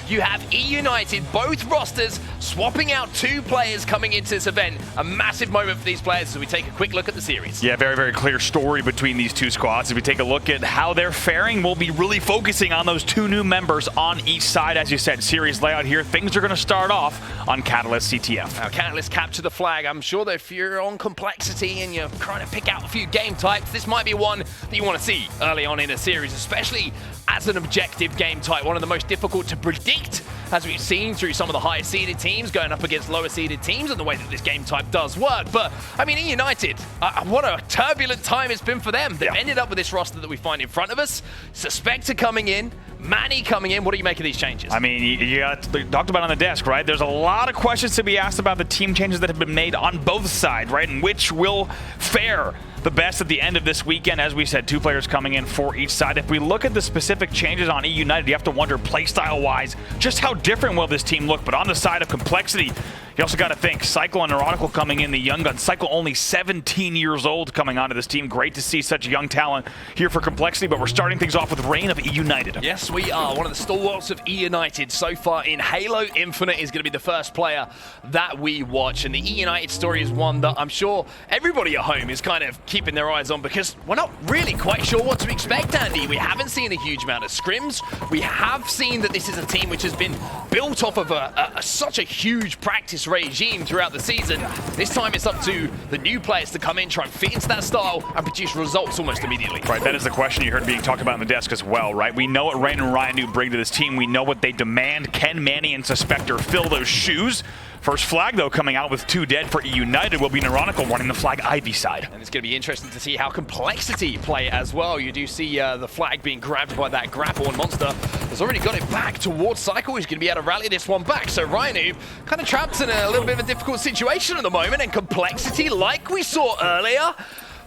you have eUnited, both rosters swapping out 2 players coming into this event. A massive moment for these players as we take a quick look at the series. Yeah, very, very clear story between these 2 squads. If we take a look at how they're faring, we'll be really focusing on those 2 new members on each side. As you said, series layout here, things are going to start off on Catalyst CTF. Now, Catalyst capture the flag. I'm sure that if you're on complexity and you're trying to pick out a few game types, this might be one that you want to see early on in a series, especially as an objective game type, one of the most difficult to predict, as we've seen through some of the higher seeded teams going up against lower seeded teams and the way that this game type does work. But, I mean, eUnited, what a turbulent time it's been for them. They've ended up with this roster that we find in front of us. Suspector coming in, Manny coming in. What do you make of these changes? I mean, you talked about on the desk, right? There's a lot of questions to be asked about the team changes that have been made on both sides, right? And which will fare the best at the end of this weekend. As we said, 2 players coming in for each side. If we look at the specific changes on eUnited, you have to wonder playstyle-wise, just how different will this team look? But on the side of complexity, you also got to think CyKul and Neuronical coming in, the young guns. CyKul only 17 years old coming onto this team. Great to see such young talent here for complexity, but we're starting things off with Rayne of eUnited. Yes, we are. One of the stalwarts of eUnited so far in Halo Infinite is going to be the first player that we watch. And the eUnited story is one that I'm sure everybody at home is kind of keeping their eyes on, because we're not really quite sure what to expect, Andy. We haven't seen a huge amount of scrims. We have seen that this is a team which has been built off of such a huge practice regime throughout the season. This time it's up to the new players to come in, try and fit into that style and produce results almost immediately. Right, that is the question you heard being talked about on the desk as well, right? We know what Rayne and RyaNoob bring to this team. We know what they demand. Can Manny and Suspector fill those shoes? First flag, though, coming out with 2 dead for eUnited will be Neuronical running the flag Ivy side. And it's going to be interesting to see how complexity play as well. You do see the flag being grabbed by that grapple, and MoNsTcR has already got it back towards CyKul. He's going to be able to rally this one back. So RyaNoob kind of trapped in a little bit of a difficult situation at the moment, and complexity, like we saw earlier,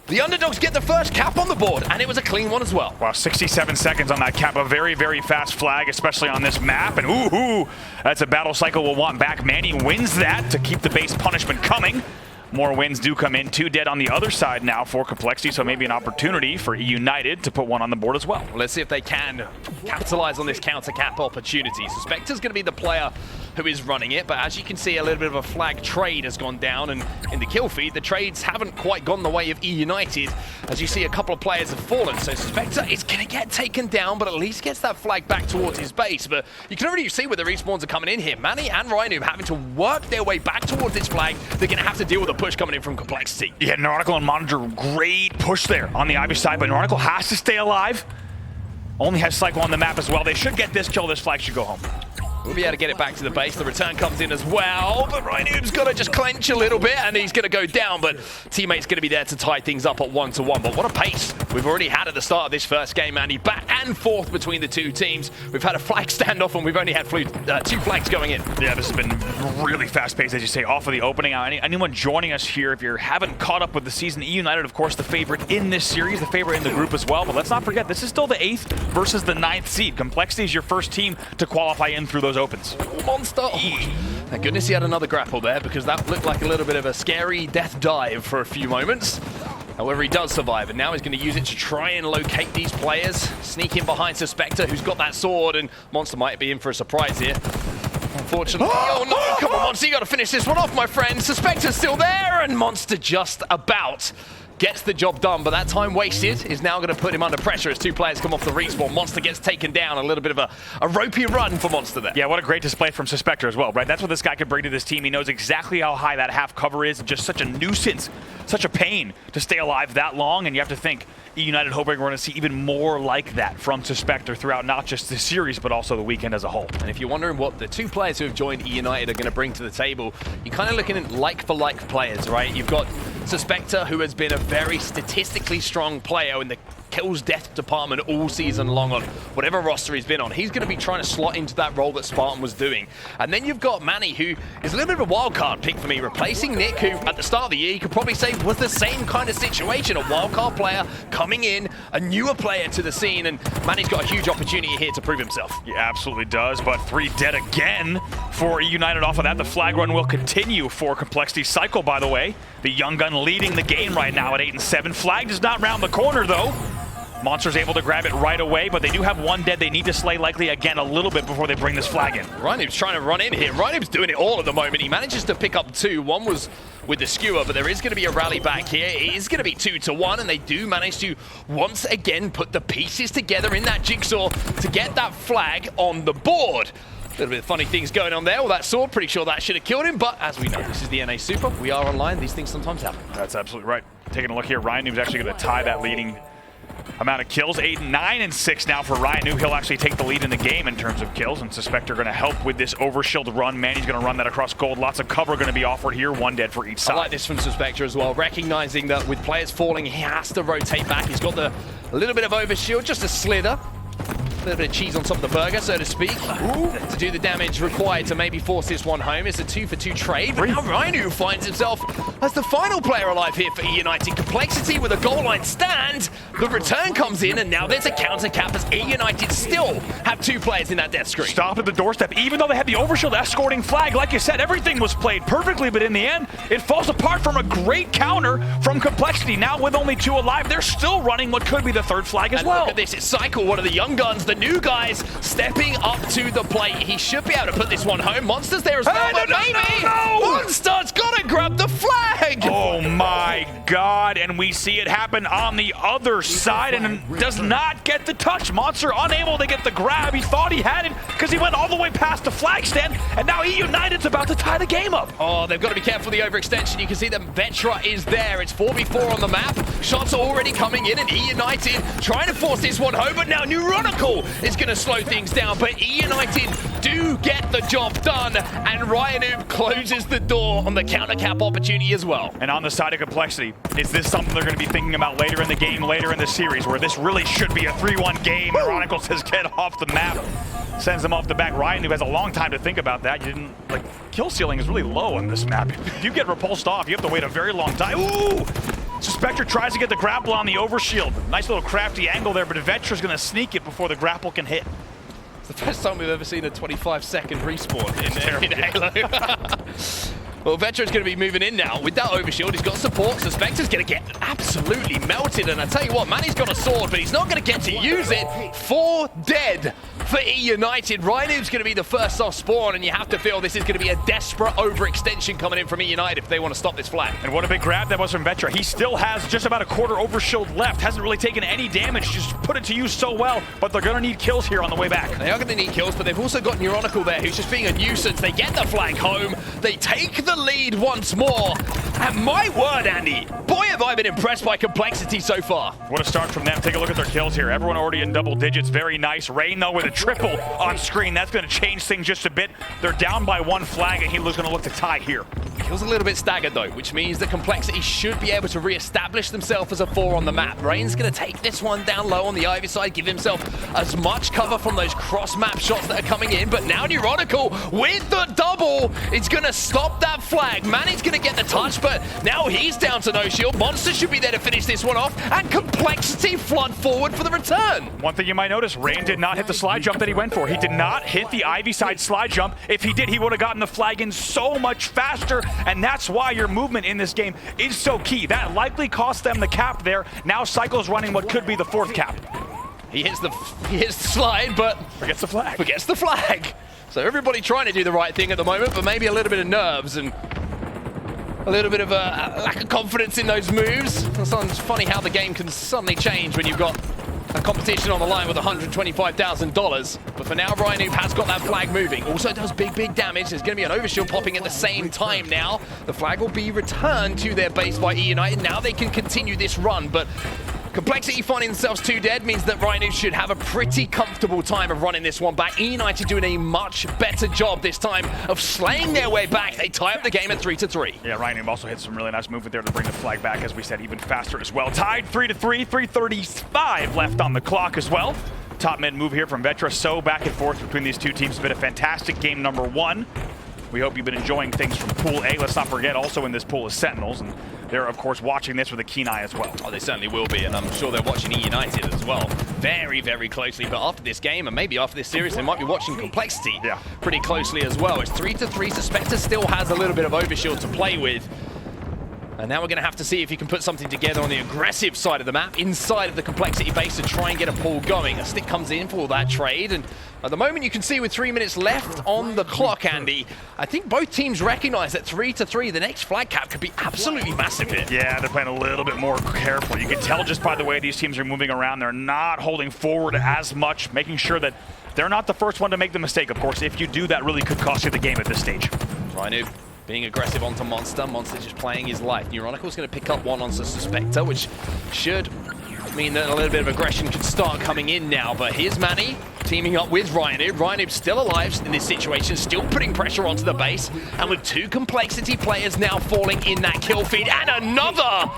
the underdogs get the first cap on the board, and it was a clean one as well. Wow, 67 seconds on that cap. A very, very fast flag, especially on this map. And ooh, that's a battle CyKul will want back. Manny wins that to keep the base punishment coming. More wins do come in. 2 dead on the other side now for complexity, so maybe an opportunity for eUnited to put 1 on the board as well. Let's see if they can capitalize on this counter cap opportunity. Suspector's going to be the player who is running it, but as you can see, a little bit of a flag trade has gone down, and in the kill feed, the trades haven't quite gone the way of eUnited. As you see, a couple of players have fallen, so Suspector is going to get taken down, but at least gets that flag back towards his base. But you can already see where the respawns are coming in here. Manny and RyaNoob having to work their way back towards this flag. They're going to have to deal with a push coming in from complexity. Yeah, Neuronical and MoNsTcR, great push there on the Ivy side, but Neuronical has to stay alive. Only has CyKul on the map as well. They should get this kill. This flag should go home. We'll be able to get it back to the base. The return comes in as well, but RyaNoob's got to just clench a little bit, and he's going to go down, but teammate's going to be there to tie things up at 1-1. But what a pace we've already had at the start of this first game, Andy. Back and forth between the 2 teams. We've had a flag standoff, and we've only had 2 flags going in. Yeah, this has been really fast-paced, as you say, off of the opening. Anyone joining us here, if you haven't caught up with the season, eUnited, of course, the favorite in this series, the favorite in the group as well. But let's not forget, this is still the 8th versus the 9th seed. Complexity is your first team to qualify in through those opens. MoNsTcR. Oh, thank goodness he had another grapple there, because that looked like a little bit of a scary death dive for a few moments. However, he does survive, and now he's going to use it to try and locate these players. Sneak in behind Suspector, who's got that sword, and MoNsTcR might be in for a surprise here. Unfortunately, oh no, come on MoNsTcR, you got to finish this one off, my friend. Suspector's still there, and MoNsTcR just about gets the job done, but that time wasted is now going to put him under pressure as 2 players come off the respawn. MoNsTcR gets taken down. A little bit of a ropey run for MoNsTcR there. Yeah, what a great display from Suspector as well, right? That's what this guy could bring to this team. He knows exactly how high that half cover is. Just such a nuisance, such a pain to stay alive that long, and you have to think eUnited hoping we're going to see even more like that from Suspector throughout not just the series, but also the weekend as a whole. And if you're wondering what the 2 players who have joined eUnited are going to bring to the table, you're kind of looking at like-for-like players, right? You've got Suspector, who has been a very statistically strong player in the kills death department all season long on whatever roster he's been on. He's going to be trying to slot into that role that Spartan was doing. And then you've got Manny, who is a little bit of a wild card pick for me, replacing Nick, who at the start of the year you could probably say was the same kind of situation. A wild card player coming in, a newer player to the scene, and Manny's got a huge opportunity here to prove himself. He absolutely does, but 3 dead again for eUnited off of that. The flag run will continue for complexity. CyKul, by the way, the young gun leading the game right now at 8-7. Flag does not round the corner though. MoNsTcR's able to grab it right away, but they do have one dead they need to slay likely again a little bit before they bring this flag in. RyaNoob's trying to run in here. RyaNoob's doing it all at the moment. He manages to pick up 2. One was with the skewer, but there is going to be a rally back here. It is going to be 2-1, and they do manage to once again put the pieces together in that jigsaw to get that flag on the board. A little bit of funny things going on there with that sword. Pretty sure that should have killed him, but as we know, this is the NA Super. We are online. These things sometimes happen. That's absolutely right. Taking a look here, RyaNoob's actually going to tie that leading amount of kills. 8, 9, and 6 now for RyaNoob. He'll actually take the lead in the game in terms of kills, and Suspector going to help with this overshield run. Manny's going to run that across gold. Lots of cover going to be offered here. 1 dead for each side. I like this from Suspector as well, recognizing that with players falling, he has to rotate back. He's got a little bit of overshield, just a slither. A little bit of cheese on top of the burger, so to speak, to do the damage required to maybe force this one home. It's a 2-for-2 trade, but now RyaNoob finds himself as the final player alive here for eUnited. Complexity with a goal line stand. The return comes in, and now there's a counter cap as eUnited still have 2 players in that death screen. Stop at the doorstep. Even though they had the overshield escorting flag, like you said, everything was played perfectly, but in the end, it falls apart from a great counter from Complexity. Now with only 2 alive, they're still running what could be the 3rd flag as well. Look at this, it's CyKul, one of the young guns, the new guys stepping up to the plate. He should be able to put this one home. MoNsTcR's there as well, but maybe MoNsTcR's got to grab the flag. Oh my God, and we see it happen on the other side and does not get the touch. MoNsTcR unable to get the grab. He thought he had it because he went all the way past the flag stand, and now eUnited's about to tie the game up. Oh, they've got to be careful of the overextension. You can see that Vetra is there. It's 4v4 on the map. Shots are already coming in, and eUnited trying to force this one home, but now Neuronical is going to slow things down, but eUnited do get the job done, and RyaNoob closes the door on the counter cap opportunity as well. And on the side of Complexity, is this something they're going to be thinking about later in the game, later in the series, where this really should be a 3-1 game? Neuronical says get off the map, sends them off the back. RyaNoob has a long time to think about that. You didn't, like, kill ceiling is really low on this map. If you get repulsed off, you have to wait a very long time. Ooh! Suspector tries to get the grapple on the overshield. Nice little crafty angle there, but Vetra's going to sneak it before the grapple can hit. It's the first time we've ever seen a 25-second respawn in Halo. Well, Vetra's going to be moving in now. With that overshield, he's got support. Suspector's going to get absolutely melted. And I tell you what, Manny's got a sword, but he's not going to get to use it. 4 dead for eUnited. RyaNoob's going to be the first off spawn, and you have to feel this is going to be a desperate overextension coming in from eUnited if they want to stop this flag. And what a big grab that was from Vetra. He still has just about a quarter overshield left. Hasn't really taken any damage. Just put it to use so well, but they're going to need kills here on the way back. They are going to need kills, but they've also got Neuronical there, who's just being a nuisance. They get the flag home. They take the lead once more. And my word, Andy, boy, have I been impressed by Complexity so far. What a start from them. Take a look at their kills here. Everyone already in double digits. Very nice. Rayne, though, with a triple on screen. That's going to change things just a bit. They're down by 1 flag, and he's going to look to tie here. Feels a little bit staggered, though, which means that Complexity should be able to re-establish themselves as a 4 on the map. Rayne's going to take this one down low on the Ivy side, give himself as much cover from those cross-map shots that are coming in, but now Neuronical with the double, it's going to stop that flag. Manny's going to get the touch, but now he's down to no shield. MoNsTcR should be there to finish this one off, and Complexity flood forward for the return. One thing you might notice, Rayne did not hit the slide jump that he went for. He did not hit the Ivy side slide jump. If he did, he would have gotten the flag in so much faster, and that's why your movement in this game is so key. That likely cost them the cap there. Now CyKul's running what could be the 4th cap. He hits the slide, but forgets the flag. Forgets the flag. So everybody trying to do the right thing at the moment, but maybe a little bit of nerves and a little bit of a lack of confidence in those moves. It's funny how the game can suddenly change when you've got a competition on the line with $125,000. But for now, RyaNoob has got that flag moving. Also does big damage. There's going to be an overshield popping at the same time now. The flag will be returned to their base by eUnited. Now they can continue this run, but Complexity finding themselves 2 dead means that RyaNoob should have a pretty comfortable time of running this one back. eUnited doing a much better job this time of slaying their way back. They tie up the game at 3-3. Yeah, RyaNoob also hit some really nice movement there to bring the flag back, as we said, even faster as well. Tied 3-3, 3:35 left on the clock as well. Top mid move here from Vetra. So back and forth between these two teams. It's been a fantastic game number 1. We hope you've been enjoying things from Pool A. Let's not forget, also in this pool is Sentinels, and they're, of course, watching this with a keen eye as well. Oh, they certainly will be, and I'm sure they're watching eUnited as well very closely. But after this game, and maybe after this series, they might be watching Complexity pretty closely as well. It's 3-3. Suspector still has a little bit of overshield to play with. And now we're going to have to see if he can put something together on the aggressive side of the map, inside of the complexity base, to try and get a pull going. A stick comes in for that trade, and at the moment you can see with 3 minutes left on the clock, Andy, I think both teams recognize that 3-3, the next flag cap could be absolutely massive here. Yeah, they're playing a little bit more careful. You can tell just by the way these teams are moving around, they're not holding forward as much, making sure that they're not the first one to make the mistake. Of course, if you do, that really could cost you the game at this stage. RyaNoob being aggressive onto MoNsTcR. MoNsTcR just playing his life. Neuronical's going to pick up one onto Suspector, which should mean that a little bit of aggression could start coming in now. But here's Manny teaming up with RyaNoob. RyaNoob still alive in this situation, still putting pressure onto the base. And with two complexity players now falling in that kill feed. And another!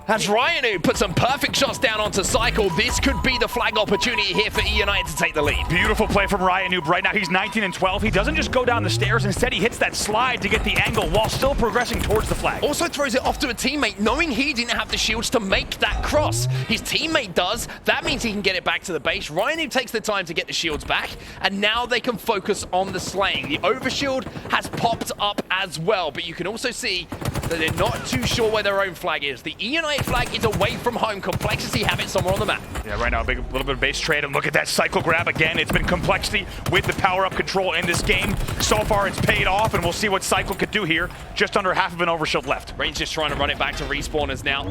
As RyaNoob put some perfect shots down onto CyKul, this could be the flag opportunity here for eUnited to take the lead. Beautiful play from RyaNoob. Right now he's 19-12. He doesn't just go down the stairs. Instead, he hits that slide to get the angle while still progressing towards the flag. Also throws it off to a teammate, knowing he didn't have the shields to make that cross. His teammate does. That means he can get it back to the base. RyaNoob takes the time to get the shields back, and now they can focus on the slaying. The overshield has popped up as well, but you can also see that they're not too sure where their own flag is. The eUnited flag is away from home. Complexity have it somewhere on the map. Yeah, right now a little bit of base trade, and look at that CyKul grab again. It's been Complexity with the power-up control in this game. So far it's paid off, and we'll see what CyKul could do here. Just under half of an overshield left. Rayne's just trying to run it back to respawners now.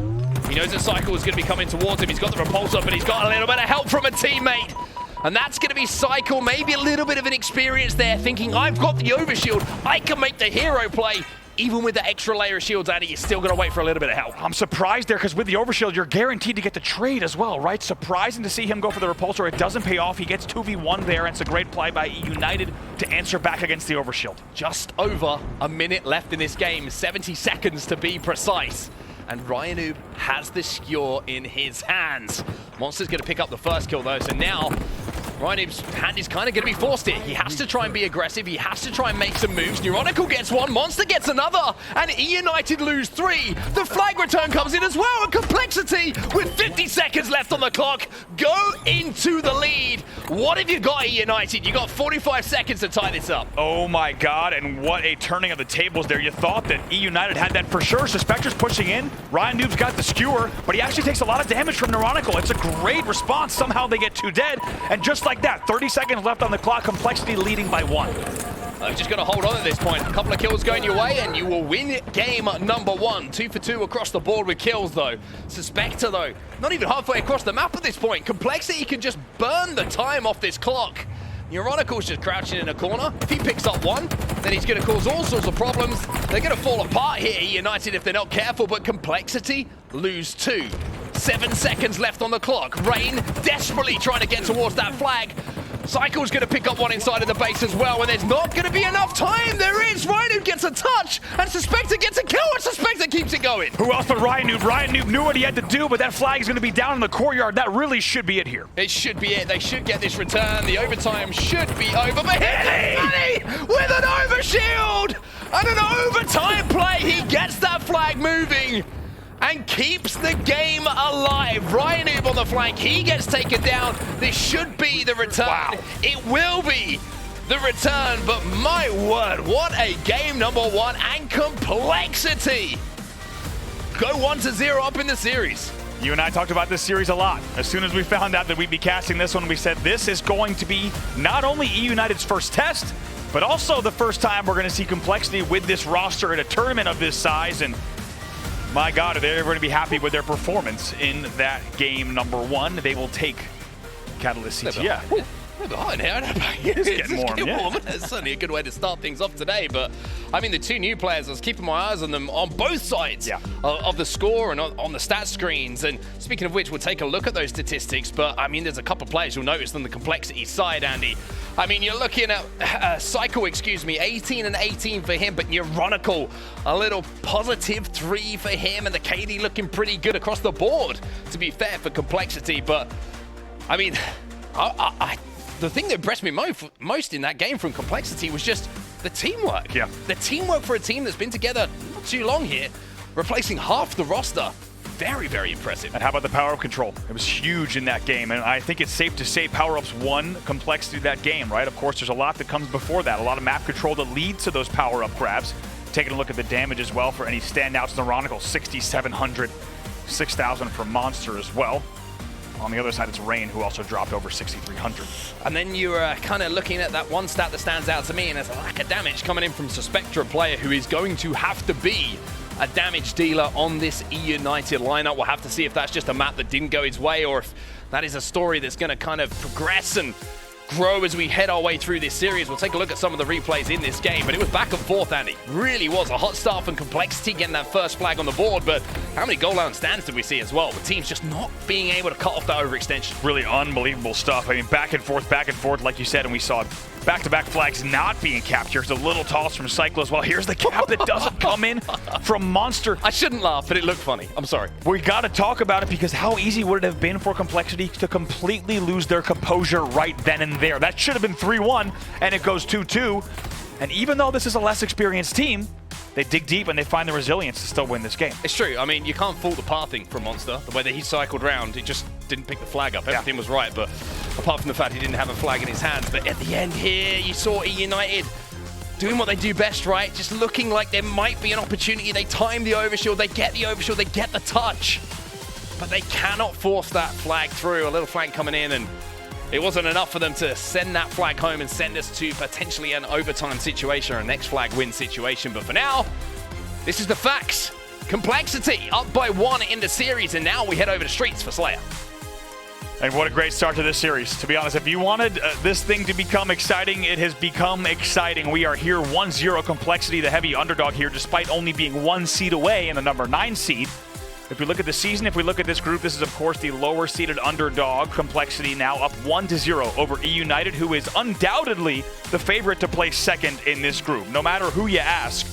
He knows that CyKul is going to be coming towards him. He's got the repulsor, but he's got a little bit of help from a teammate. And that's going to be CyKul, maybe a little bit of an experience there, thinking, I've got the overshield, I can make the hero play. Even with the extra layer of shields, Andy, you're still going to wait for a little bit of help. I'm surprised there, because with the overshield, you're guaranteed to get the trade as well, right? Surprising to see him go for the repulsor. It doesn't pay off. He gets 2v1 there, and it's a great play by eUnited to answer back against the overshield. Just over a minute left in this game, 70 seconds to be precise. And RyaNoob has the skewer in his hands. MoNsTcR's going to pick up the first kill, though, so now RyaNoob's hand is kind of going to be forced here. He has to try and be aggressive. He has to try and make some moves. Neuronical gets one. MoNsTcR gets another. And eUnited lose 3. The flag return comes in as well. And Complexity, with 50 seconds left on the clock, go into the lead. What have you got, eUnited? You got 45 seconds to tie this up. Oh my god, and what a turning of the tables there. You thought that eUnited had that for sure. Suspector's pushing in. RyaNoob's got the skewer, but he actually takes a lot of damage from Neuronical. It's a great response. Somehow they get 2 dead. And just like that, 30 seconds left on the clock, Complexity leading by 1. You've just got to hold on at this point. A couple of kills going your way, and you will win game number 1. 2 for 2 across the board with kills, though. Suspector, though, not even halfway across the map at this point. Complexity can just burn the time off this clock. Neuronical's just crouching in a corner. If he picks up one, then he's going to cause all sorts of problems. They're going to fall apart here, eUnited, if they're not careful, but Complexity lose 2. 7 seconds left on the clock. Rayne desperately trying to get towards that flag. CyKul's going to pick up one inside of the base as well, and there's not going to be enough time. There is. RyaNoob gets a touch, and Suspector gets a kill, and Suspector keeps it going. Who else but RyaNoob? RyaNoob knew what he had to do, but that flag is going to be down in the courtyard. That really should be it here. It should be it. They should get this return. The overtime should be over, but here's Manny with an overshield and an overtime play. He gets that flag moving and keeps the game alive. RyaNoob on the flank, he gets taken down. This should be the return. Wow. It will be the return, but my word, what a game number 1, and Complexity go 1-0 up in the series. You and I talked about this series a lot. As soon as we found out that we'd be casting this one, we said this is going to be not only eUnited's first test, but also the first time we're going to see Complexity with this roster at a tournament of this size. And my God, are they going to be happy with their performance in that game number 1? They will take Catalyst CTF. It's getting warm, yeah. It's certainly a good way to start things off today, but I mean, the 2 new players, I was keeping my eyes on them on both sides of the score and on the stat screens. And speaking of which, we'll take a look at those statistics, but I mean, there's a couple of players you'll notice on the Complexity side, Andy. I mean, you're looking at CyKul, 18 and 18 for him, but Neuronical, a little positive 3 for him, and the KD looking pretty good across the board, to be fair, for Complexity. But I mean, the thing that impressed me most in that game from Complexity was just the teamwork. Yeah. The teamwork for a team that's been together not too long here, replacing half the roster. Very, very impressive. And how about the power-up control? It was huge in that game, and I think it's safe to say power-ups won Complexity that game, right? Of course, there's a lot that comes before that, a lot of map control that leads to those power-up grabs. taking a look at the damage as well for any standouts. Neuronical, 6,700, 6,000 for MoNsTcR as well. On the other side, it's Rayne, who also dropped over 6,300. And then you're kind of looking at that one stat that stands out to me, and there's a lack of damage coming in from Suspector, a player who is going to have to be a damage dealer on this eUnited lineup. We'll have to see if that's just a map that didn't go his way, or if that is a story that's going to kind of progress and grow as we head our way through this series. We'll take a look at some of the replays in this game, but it was back and forth, Andy. Really was a hot start from Complexity getting that first flag on the board, but how many goal line stands did we see as well? The team's just not being able to cut off that overextension. Really unbelievable stuff. I mean, back and forth, like you said, and we saw back-to-back flags not being capped. Here's a little toss from CyKul as well. Here's the cap that doesn't come in from MoNsTcR. I shouldn't laugh, but it looked funny. I'm sorry. We got to talk about it, because how easy would it have been for Complexity to completely lose their composure right then and there? That should have been 3-1, and it goes 2-2. And even though this is a less experienced team, they dig deep and they find the resilience to still win this game. It's true. I mean, you can't fault the pathing from MoNsTcR. The way that he cycled round, he just didn't pick the flag up. Everything was right, but apart from the fact he didn't have a flag in his hands. But at the end here, you saw eUnited doing what they do best, right? Just looking like there might be an opportunity. They time the overshield, they get the overshield, they get the touch. But they cannot force that flag through. A little flank coming in, and it wasn't enough for them to send that flag home and send us to potentially an overtime situation or a next flag win situation. But for now, this is the facts. Complexity up by 1 in the series, and now we head over to Streets for Slayer. And what a great start to this series. To be honest, if you wanted this thing to become exciting, it has become exciting. We are here 1-0 Complexity, the heavy underdog here, despite only being 1 seed away in the number 9 seed. If we look at the season, if we look at this group, this is, of course, the lower-seeded underdog. Complexity now up 1-0 over eUnited, who is undoubtedly the favorite to play second in this group, no matter who you ask.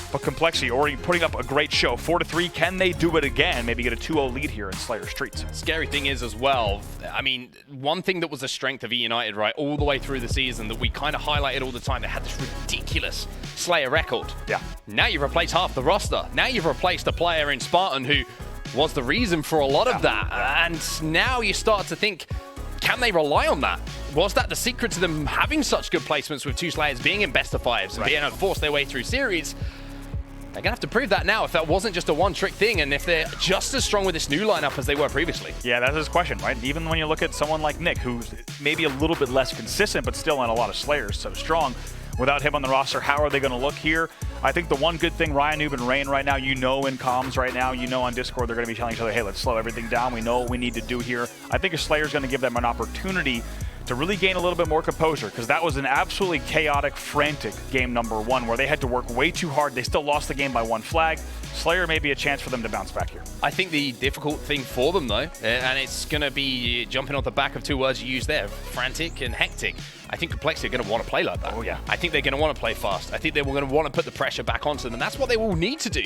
But Complexity already putting up a great show. 4-3, can they do it again? Maybe get a 2-0 lead here in Slayer Streets. Scary thing is as well, I mean, one thing that was a strength of eUnited, right, all the way through the season that we kind of highlighted all the time, they had this ridiculous Slayer record. Yeah. Now you've replaced half the roster. Now you've replaced a player in Spartan who was the reason for a lot of that. And now you start to think, can they rely on that? Was that the secret to them having such good placements with 2 Slayers being in best of 5s and being able to force their way through series? They're going to have to prove that now if that wasn't just a one-trick thing, and if they're just as strong with this new lineup as they were previously. Yeah, that's his question, right? Even when you look at someone like Nick, who's maybe a little bit less consistent, but still in a lot of Slayers, so strong. Without him on the roster, how are they going to look here? I think the one good thing, RyaNoob and Rayne right now, you know in comms right now, you know on Discord, they're going to be telling each other, hey, let's slow everything down. We know what we need to do here. I think a Slayer's going to give them an opportunity to really gain a little bit more composure, because that was an absolutely chaotic, frantic game number 1 where they had to work way too hard. They still lost the game by 1 flag. Slayer may be a chance for them to bounce back here. I think the difficult thing for them, though, and it's going to be jumping off the back of 2 words you used there, frantic and hectic. I think Complexity are going to want to play like that. Oh, yeah. I think they're going to want to play fast. I think they're going to want to put the pressure back onto them, and that's what they will need to do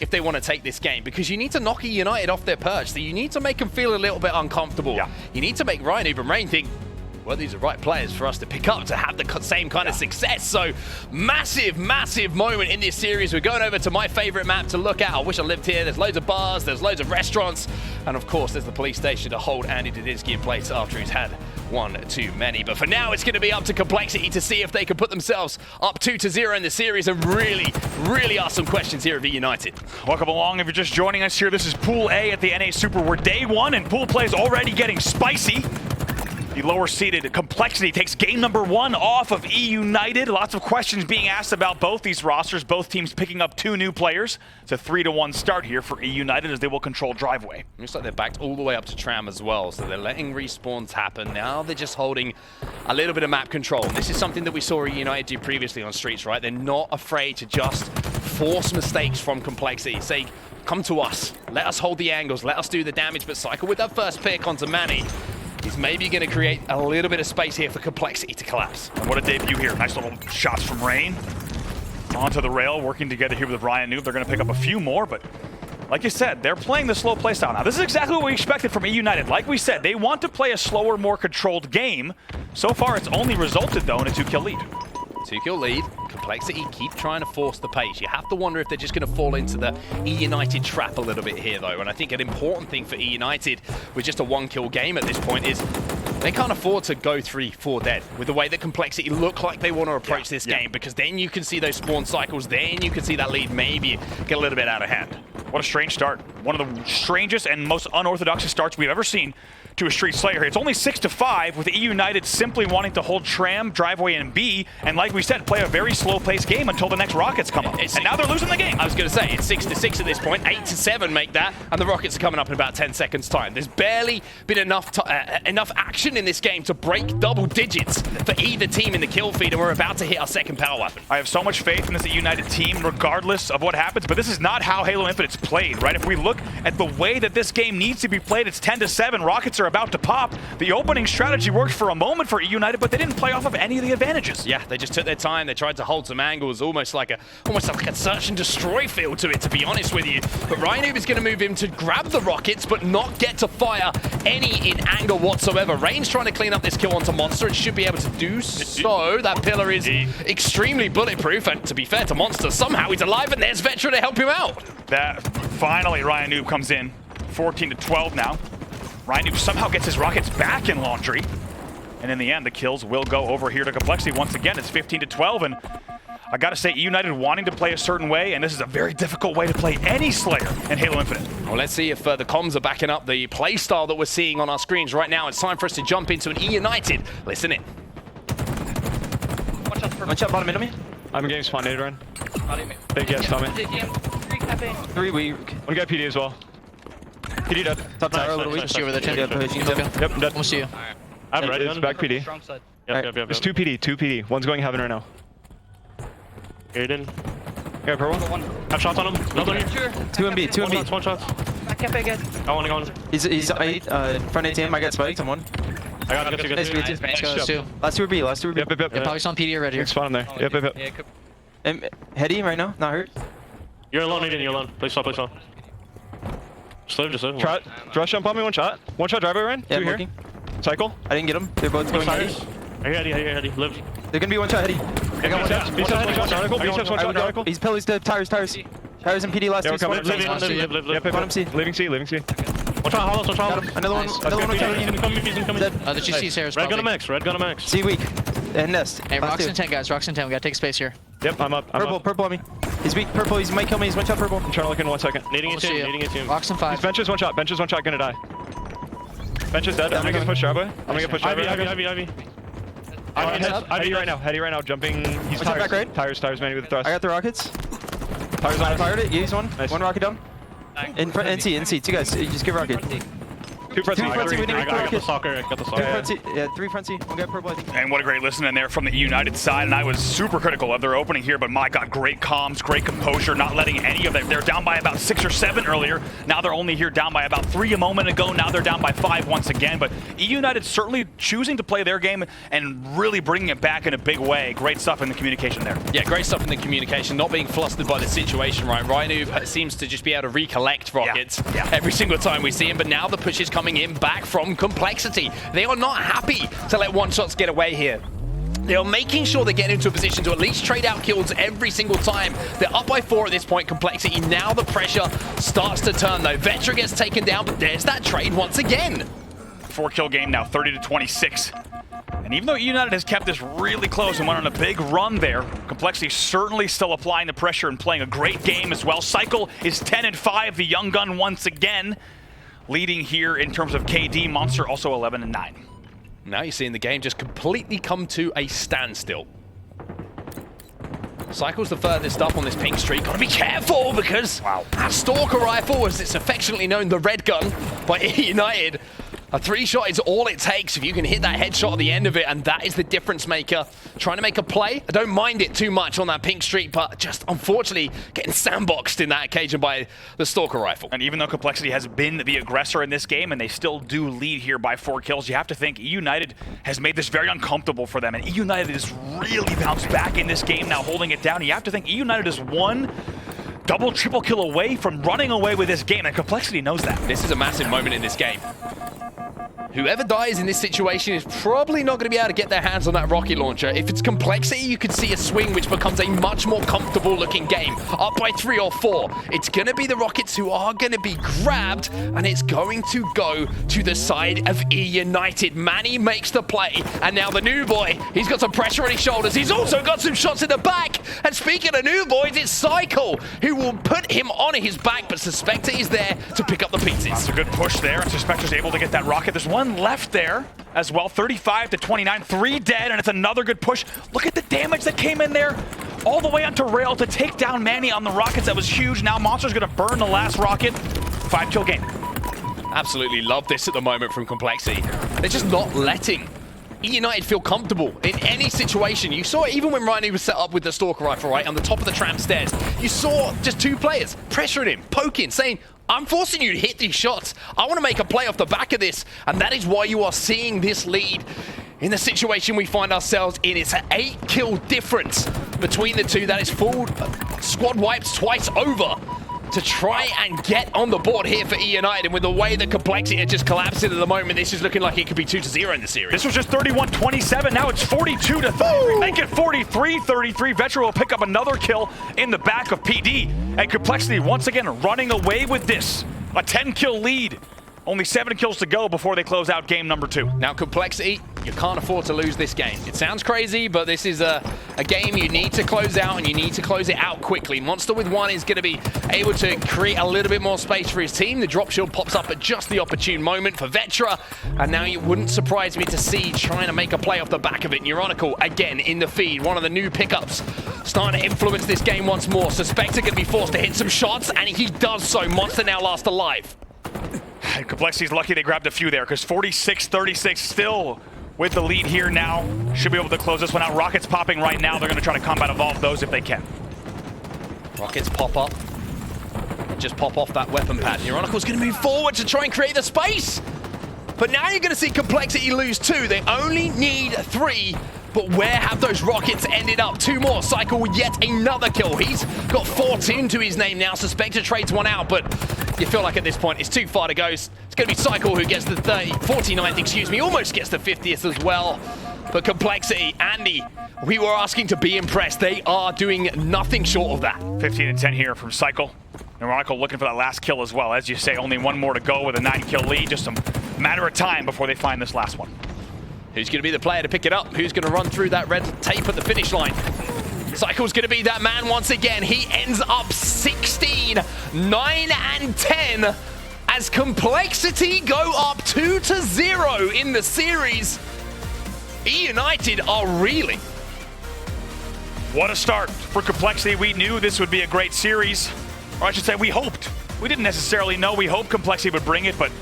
if they want to take this game, because you need to knock eUnited off their perch. So you need to make them feel a little bit uncomfortable. Yeah. You need to make RyaNoob and Rayne think, well, these are right players for us to pick up to have the same kind of success. So massive, massive moment in this series. We're going over to my favorite map to look at. I wish I lived here. There's loads of bars, there's loads of restaurants, and of course there's the police station to hold Andy Didinsky in place after he's had one too many. But for now, it's going to be up to Complexity to see if they can put themselves up 2-0 in the series and really, really ask some questions here of eUnited. Welcome along. If you're just joining us here, this is Pool A at the NA Super. We're day 1, and pool play is already getting spicy. The lower-seeded Complexity takes game number 1 off of eUnited. Lots of questions being asked about both these rosters. Both teams picking up 2 new players. It's a 3-1 start here for eUnited as they will control driveway. Looks like they're backed all the way up to Tram as well, so they're letting respawns happen. Now they're just holding a little bit of map control. And this is something that we saw eUnited do previously on Streets, right? They're not afraid to just force mistakes from Complexity. Say, come to us. Let us hold the angles. Let us do the damage. But CyKul with that first pick onto Manny, he's maybe going to create a little bit of space here for Complexity to collapse. And what a debut here. Nice little shots from Rayne. Onto the rail, working together here with RyaNoob. They're going to pick up a few more, but like you said, they're playing the slow play style now. This is exactly what we expected from eUnited. Like we said, they want to play a slower, more controlled game. So far, it's only resulted, though, in a 2-kill lead. 2-kill lead. Complexity keep trying to force the pace. You have to wonder if they're just going to fall into the eUnited trap a little bit here, though. And I think an important thing for eUnited with just a 1-kill game at this point is They can't afford to go 3-4 dead with the way that Complexity look like they want to approach this game, because then you can see those spawn cycles, then you can see that lead maybe get a little bit out of hand. What a strange start. One of the strangest and most unorthodox starts we've ever seen to a Street Slayer. It's only 6-5 with eUnited simply wanting to hold Tram, Driveway, and B, and like we said, play a very slow-paced game until the next Rockets come up. And now they're losing the game. I was going to say, it's 6-6 at this point, 8-7 make that, and the Rockets are coming up in about 10 seconds time. There's barely been enough action in this game to break double digits for either team in the kill feed, and we're about to hit our second power weapon. I have so much faith in this eUnited team, regardless of what happens, but this is not how Halo Infinite's played, right? If we look at the way that this game needs to be played, it's 10-7. Rockets are about to pop. The opening strategy worked for a moment for eUnited, but they didn't play off of any of the advantages. Yeah, they just took their time. They tried to hold some angles, almost like a search and destroy feel to it, to be honest with you. But RyaNoob is going to move him to grab the rockets, but not get to fire any in angle whatsoever. Rayne's trying to clean up this kill onto MoNsTcR and should be able to do so. That pillar is extremely bulletproof, and to be fair to MoNsTcR, somehow he's alive, and there's Vetra to help him out. That finally RyaNoob comes in, 14-12 now. RyaNoob somehow gets his rockets back in laundry. And in the end, the kills will go over here to Complexity. Once again, it's 15-12. And I got to say, eUnited wanting to play a certain way, and this is a very difficult way to play any Slayer in Halo Infinite. Well, let's see if the comms are backing up the play style that we're seeing on our screens right now. It's time for us to jump into an eUnited. Listen in. Watch out, bottom mid of me. I'm getting spawn nade run. Big yes, coming. 3 we. One guy PD as well. PD dead. Top tower a little weak. See over there, Yep, I'm dead. We'll see you. I'm ready. It's back PD. Yep. It's 2 PD. One's going heaven right now. Aiden. Okay, purple. Have shots on him. Another here. 2 and B. One shots. I want to go on. He's front ATM. I got spiked on one. I got you. Nice, Nice two. Last two are B. Yep. Probably on PD already here. Spawn him there. Yep. Heady right now, not hurt. You're alone, Aiden. You're alone. Play stop. Just live. Try. Rush jump on me, one shot. One shot driver in. Yeah, Two here. working. CyKul. I didn't get them. They're both going heady. Are you heady? Live. They're gonna be one shot heady. I got one shot. B steps, one shot, Neuronical. He's pillars dead. Tires and PD last Yeah, two. we're coming. Live. Yep. One MC. Leaving C. Watch out, Hollow. Got him. Another one. He's incoming. Dead. The GC Sarah's Red gun a max. C weak. And nest. Hey, Last rocks two. in 10, guys. Rocks in 10. We gotta take space here. Yep, I'm up. Purple on me. He's weak. Purple. He might kill me. He's one shot purple. I'm trying to look in 1 second. Needing We'll see you. a team. Rocks in 5. Benches, one shot, gonna die. Bench is dead. I'm gonna get pushed driveway. Ivy. Heady right now, jumping. He's What's that back right? Tires, Manny with the thrust. I got the rockets. Tires on. Fired it. He's one. Nice. One rocket down. In front. NC. Two guys. Just give rocket. Two front Two front seat, we need I got the rocket. soccer. Two front seat. Yeah, 3 front seat. One guy purple, I think. And what a great listen in there from the eUnited side, and I was super critical of their opening here, but my God, great comms, great composure, not letting any of them. They're down by about 6 or 7 earlier. Now they're only here down by about 3 a moment ago. Now they're down by 5 once again, but eUnited certainly choosing to play their game and really bringing it back in a big way. Great stuff in the communication there. Yeah, great stuff in the communication, not being flustered by the situation, right? RyaNoob seems to just be able to recollect rockets every single time we see him, but now the push is coming in back from Complexity. They are not happy to let one-shots get away here. They are making sure they get into a position to at least trade out kills every single time. They're up by 4 at this point, Complexity. Now the pressure starts to turn, though. Vetra gets taken down, but there's that trade once again. 4-kill game now, 30-26. And even though eUnited has kept this really close and went on a big run there, Complexity certainly still applying the pressure and playing a great game as well. CyKul is 10-5, the young gun once again, leading here in terms of KD. MoNsTcR also 11-9. Now you're seeing the game just completely come to a standstill. CyKul's the furthest up on this pink streak. Gotta be careful because that Stalker rifle, as it's affectionately known, the red gun by eUnited. A 3-shot is all it takes if you can hit that headshot at the end of it, and that is the difference maker. Trying to make a play. I don't mind it too much on that pink streak, but just unfortunately getting sandboxed in that occasion by the Stalker rifle. And even though Complexity has been the aggressor in this game, and they still do lead here by 4 kills, you have to think eUnited has made this very uncomfortable for them, and eUnited has really bounced back in this game now, holding it down. You have to think eUnited is 1 double, triple kill away from running away with this game, and Complexity knows that. This is a massive moment in this game. Whoever dies in this situation is probably not going to be able to get their hands on that rocket launcher. If it's Complexity, you could see a swing which becomes a much more comfortable looking game. Up by 3 or 4. It's going to be the Rockets who are going to be grabbed, and it's going to go to the side of eUnited. Manny makes the play, and now the new boy, he's got some pressure on his shoulders. He's also got some shots in the back. And speaking of new boys, it's CyKul who will put him on his back, but Suspector is there to pick up the pieces. That's a good push there, and Suspector's able to get that rocket. There's one left there as well, 35 to 29, 3 dead, and it's another good push. Look at the damage that came in there, all the way onto rail to take down Manny on the rockets. That was huge. Now MoNsTcR's gonna burn the last rocket. 5-kill game. Absolutely love this at the moment from Complexity. They're just not letting eUnited feel comfortable in any situation. You saw it even when RyaNoob was set up with the Stalker Rifle, right, on the top of the tram stairs. You saw just 2 players pressuring him, poking, saying, I'm forcing you to hit these shots. I want to make a play off the back of this. And that is why you are seeing this lead in the situation we find ourselves in. It's an 8-kill difference between the two. That is full squad wipes twice over to try and get on the board here for eUnited. And with the way the Complexity are just collapsing at the moment, this is looking like it could be 2-0 in the series. This was just 31-27. Now it's 42-33. Make it 43-33. Vetra will pick up another kill in the back of PD. And Complexity once again running away with this. A 10-kill lead. Only 7 kills to go before they close out game number 2. Now Complexity, you can't afford to lose this game. It sounds crazy, but this is a game you need to close out, and you need to close it out quickly. MoNsTcR with 1 is going to be able to create a little bit more space for his team. The drop shield pops up at just the opportune moment for Vetra, and now it wouldn't surprise me to see trying to make a play off the back of it. Neuronical again in the feed, one of the new pickups, starting to influence this game once more. Suspector going to be forced to hit some shots, and he does so. MoNsTcR now last alive. And Complexity's lucky they grabbed a few there, because 46-36 still with the lead here now. Should be able to close this one out. Rockets popping right now. They're going to try to combat evolve those if they can. Rockets pop up. Just pop off that weapon pad. Neuronical's going to move forward to try and create the space. But now you're going to see Complexity lose 2. They only need 3. But where have those rockets ended up? 2 more. CyKul with yet another kill. He's got 14 to his name now. Suspector trades 1 out, but you feel like at this point it's too far to go. It's going to be CyKul who gets the 49th, excuse me, almost gets the 50th as well. But Complexity, Andy, we were asking to be impressed. They are doing nothing short of that. 15-10 here from CyKul. Neuronical looking for that last kill as well. As you say, only 1 more to go with a 9-kill lead. Just a matter of time before they find this last one. Who's going to be the player to pick it up? Who's going to run through that red tape at the finish line? CyKul's going to be that man once again. He ends up 16, 9 and 10 as Complexity go up 2-0 in the series. eUnited are reeling. What a start for Complexity. We knew this would be a great series. Or I should say, we hoped. We didn't necessarily know. We hoped Complexity would bring it, but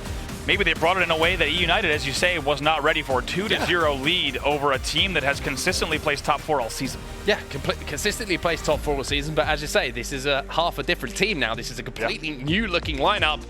maybe they brought it in a way that eUnited, as you say, was not ready for. 2-0 lead over a team that has consistently placed top 4 all season. Yeah, consistently placed top 4 all season, but as you say, this is half a different team now. This is a completely new looking lineup.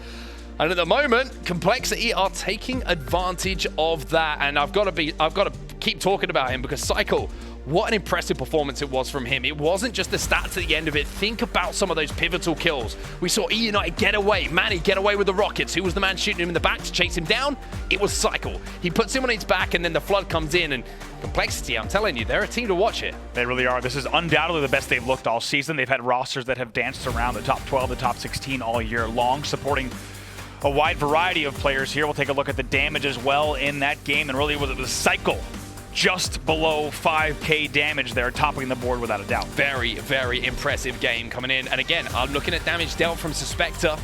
And at the moment, Complexity are taking advantage of that. And I've got to keep talking about him because CyKul, what an impressive performance it was from him. It wasn't just the stats at the end of it. Think about some of those pivotal kills. We saw eUnited get away. Manny get away with the rockets. Who was the man shooting him in the back to chase him down? It was CyKul. He puts him on his back and then the flood comes in. And Complexity, I'm telling you, they're a team to watch here. They really are. This is undoubtedly the best they've looked all season. They've had rosters that have danced around the top 12, the top 16 all year long, supporting a wide variety of players here. We'll take a look at the damage as well in that game. And really, it was CyKul just below 5k damage there, topping the board without a doubt. Very, very impressive game coming in. And again, I'm looking at damage dealt from Suspector.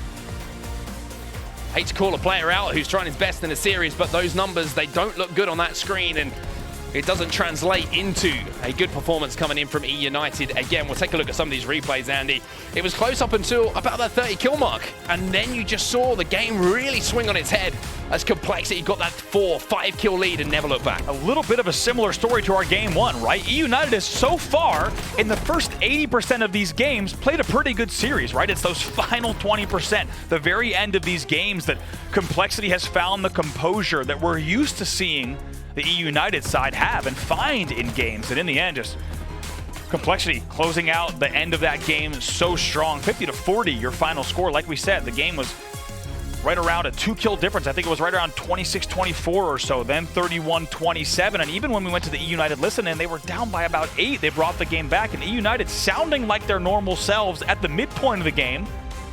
Hate to call a player out who's trying his best in a series, but those numbers, they don't look good on that screen, and it doesn't translate into a good performance coming in from eUnited. Again, we'll take a look at some of these replays, Andy. It was close up until about that 30 kill mark, and then you just saw the game really swing on its head as Complexity got that 4-5 kill lead and never looked back. A little bit of a similar story to our game 1, right? eUnited has so far, in the first 80% of these games, played a pretty good series, right? It's those final 20%, the very end of these games that Complexity has found the composure that we're used to seeing the eUnited side have and find in games. And in the end, just Complexity closing out the end of that game so strong. 50-40, your final score. Like we said, the game was right around a 2-kill difference. I think it was right around 26-24 or so, then 31-27. And even when we went to the eUnited listen-in, they were down by about 8. They brought the game back, and eUnited sounding like their normal selves at the midpoint of the game.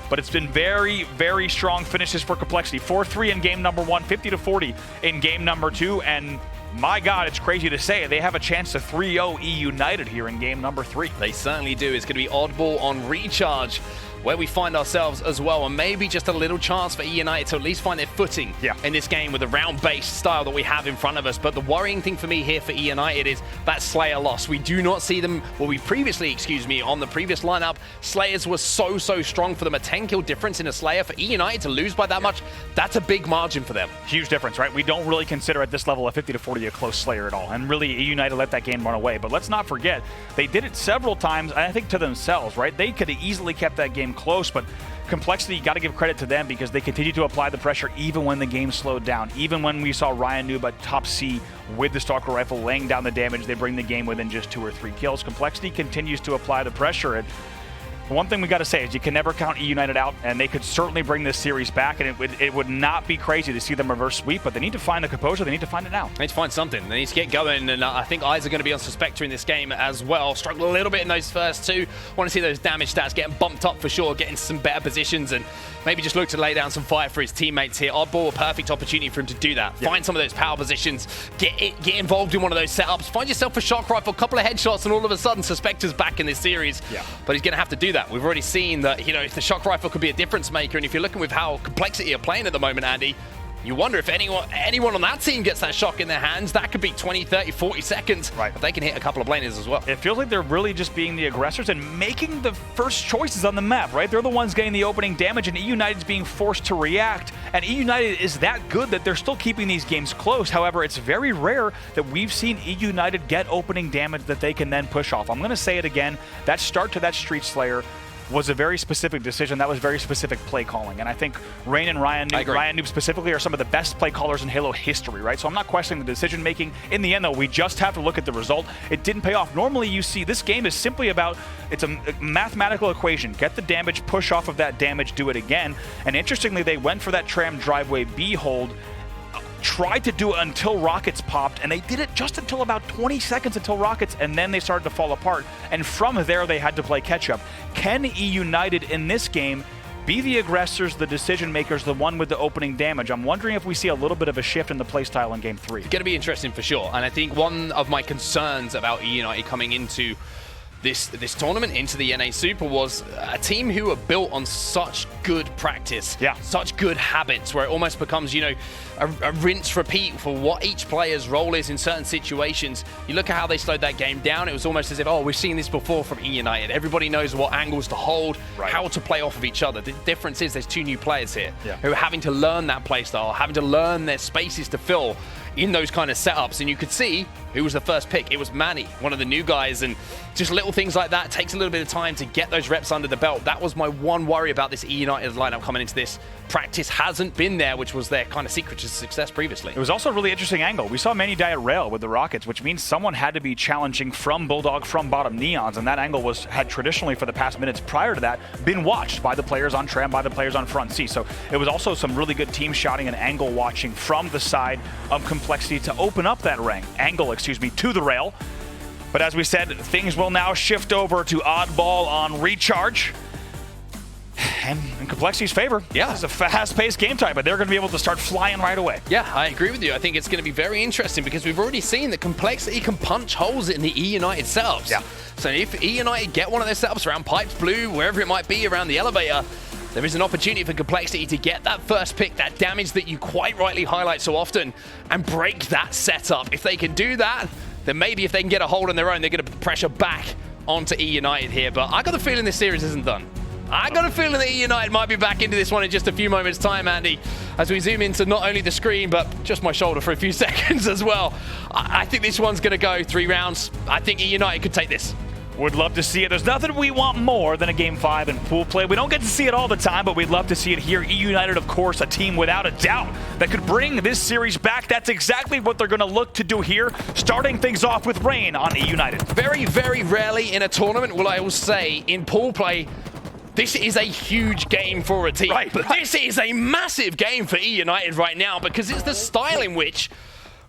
But it's been very, very strong finishes for Complexity. 4-3 in game number 1, 50-40 in game number 2, and my God, it's crazy to say they have a chance to 3-0 eUnited here in game number 3. They certainly do. It's going to be Oddball on Recharge, where we find ourselves as well, and maybe just a little chance for eUnited to at least find their footing in this game with the round-based style that we have in front of us. But the worrying thing for me here for eUnited is that Slayer loss. We do not see them, well, we previously, on the previous lineup, Slayers were so strong for them. A 10-kill difference in a Slayer for eUnited to lose by that much, that's a big margin for them. Huge difference, right? We don't really consider at this level a 50-40 a close Slayer at all, and really eUnited let that game run away. But let's not forget, they did it several times, and I think to themselves, right? They could have easily kept that game close, but Complexity, you got to give credit to them because they continued to apply the pressure even when the game slowed down. Even when we saw RyaNoob at top C with the Stalker Rifle laying down the damage, they bring the game within just 2 or 3 kills. Complexity continues to apply the pressure, and one thing we got to say is you can never count eUnited out, and they could certainly bring this series back, and it would not be crazy to see them reverse sweep, but they need to find the composure. They need to find it now. They need to find something. They need to get going, and I think eyes are going to be on Suspector in this game as well. Struggled a little bit in those first 2. Want to see those damage stats getting bumped up for sure, getting some better positions, and maybe just look to lay down some fire for his teammates here. Oddball, a perfect opportunity for him to do that. Find some of those power positions, get involved in one of those setups, find yourself a shock rifle, a couple of headshots, and all of a sudden Suspector's back in this series. But he's going to have to do that. We've already seen that, you know, if the shock rifle could be a difference maker, and if you're looking with how Complexity are playing at the moment, Andy, you wonder if anyone on that team gets that shock in their hands, that could be 20, 30, 40 seconds. Right. But they can hit a couple of laners as well. It feels like they're really just being the aggressors and making the first choices on the map, right? They're the ones getting the opening damage, and eUnited's being forced to react. And eUnited is that good that they're still keeping these games close. However, it's very rare that we've seen eUnited get opening damage that they can then push off. I'm going to say it again. That start to that Street Slayer was a very specific decision. That was very specific play calling. And I think Rayne and RyaNoob specifically are some of the best play callers in Halo history, right? So I'm not questioning the decision making. In the end, though, we just have to look at the result. It didn't pay off. Normally, you see this game is simply about, it's a mathematical equation. Get the damage, push off of that damage, do it again. And interestingly, they went for that tram driveway B hold, tried to do it until rockets popped, and they did it just until about 20 seconds until rockets, and then they started to fall apart. And from there, they had to play catch-up. Can eUnited in this game be the aggressors, the decision makers, the one with the opening damage? I'm wondering if we see a little bit of a shift in the playstyle in Game 3. It's going to be interesting for sure, and I think one of my concerns about eUnited coming into this tournament, into the NA Super, was a team who are built on such good practice, such good habits, where it almost becomes, you know, a rinse repeat for what each player's role is in certain situations. You look at how they slowed that game down, it was almost as if, oh, we've seen this before from eUnited. Everybody knows what angles to hold, how to play off of each other. The difference is there's 2 new players here who are having to learn that play style, having to learn their spaces to fill in those kind of setups. And you could see who was the first pick. It was Manny, one of the new guys, and just little things like that. It takes a little bit of time to get those reps under the belt. That was my one worry about this eUnited lineup coming into this. Practice hasn't been there, which was their kind of secret to success previously. It was also a really interesting angle. We saw Manny die at rail with the rockets, which means someone had to be challenging from Bulldog, from bottom neons, and that angle had traditionally, for the past minutes prior to that, been watched by the players on tram, by the players on front C. So it was also some really good team shotting and angle watching from the side of Complexity to open up that angle to the rail. But as we said, things will now shift over to Oddball on Recharge. And in Complexity's favor, it's a fast-paced game type, but they're going to be able to start flying right away. Yeah, I agree with you. I think it's going to be very interesting because we've already seen that Complexity can punch holes in the eUnited setups. So if eUnited get one of their setups around Pipes Blue, wherever it might be around the elevator, there is an opportunity for Complexity to get that first pick, that damage that you quite rightly highlight so often, and break that setup. If they can do that, then maybe if they can get a hold on their own, they're going to pressure back onto eUnited here. But I got a feeling this series isn't done. I got a feeling that eUnited might be back into this one in just a few moments' time, Andy, as we zoom into not only the screen, but just my shoulder for a few seconds as well. I think this one's going to go 3 rounds. I think eUnited could take this. Would love to see it. There's nothing we want more than a Game 5 in pool play. We don't get to see it all the time, but we'd love to see it here. eUnited, of course, a team without a doubt that could bring this series back. That's exactly what they're going to look to do here, starting things off with Rayne on eUnited. Very, very rarely in a tournament will I will say in pool play This is a huge game for a team. Right. But this is a massive game for eUnited right now because it's the style in which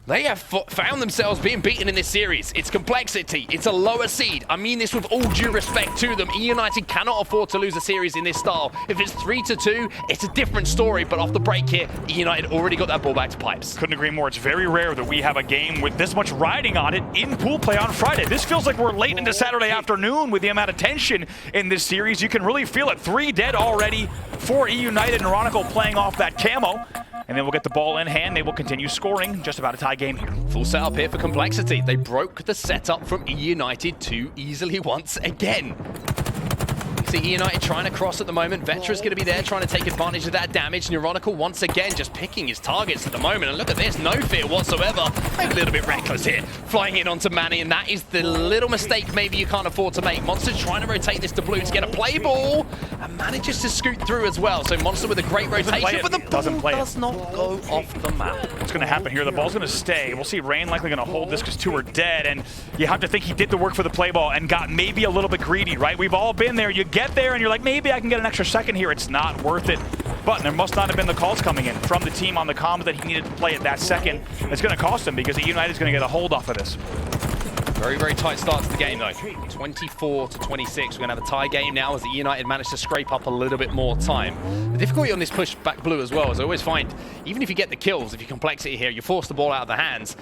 they have found themselves being beaten in this series. It's complexity. It's a lower seed. I mean this with all due respect to them. eUnited cannot afford to lose a series in this style. If it's 3-2, it's a different story. But off the break here, eUnited already got that ball back to Pipes. Couldn't agree more. It's very rare that we have a game with this much riding on it in pool play on Friday. This feels like we're late into Saturday afternoon with the amount of tension in this series. You can really feel it. 3 dead already for eUnited. Neuronical playing off that camo. And then we'll get the ball in hand. They will continue scoring. Just about a tie game here. Full setup here for complexity. They broke the setup from eUnited too easily once again. You see eUnited trying to cross at the moment. Vetra's going to be there trying to take advantage of that damage. Neuronical once again just picking his targets at the moment. And look at this, no fear whatsoever. Maybe a little bit reckless here. Flying in onto Manny, and that is the little mistake maybe you can't afford to make. MoNsTcR trying to rotate this to blue to get a play ball. And manages to scoot through as well. So MoNsTcR with a great rotation, but the ball does not go off the map. What's going to happen here? The ball's going to stay. We'll see Rayne likely going to hold this because 2 are dead. And you have to think he did the work for the play ball and got maybe a little bit greedy, right? We've all been there. You get there and you're like, maybe I can get an extra second here. It's not worth it. But there must not have been the calls coming in from the team on the comms that he needed to play at that second. It's going to cost him because eUnited is going to get a hold off of this. Very, very tight start to the game though. 24-26. We're going to have a tie game now as the eUnited managed to scrape up a little bit more time. The difficulty on this push back blue as well is I always find, even if you get the kills, if you complexity here, you force the ball out of the hands,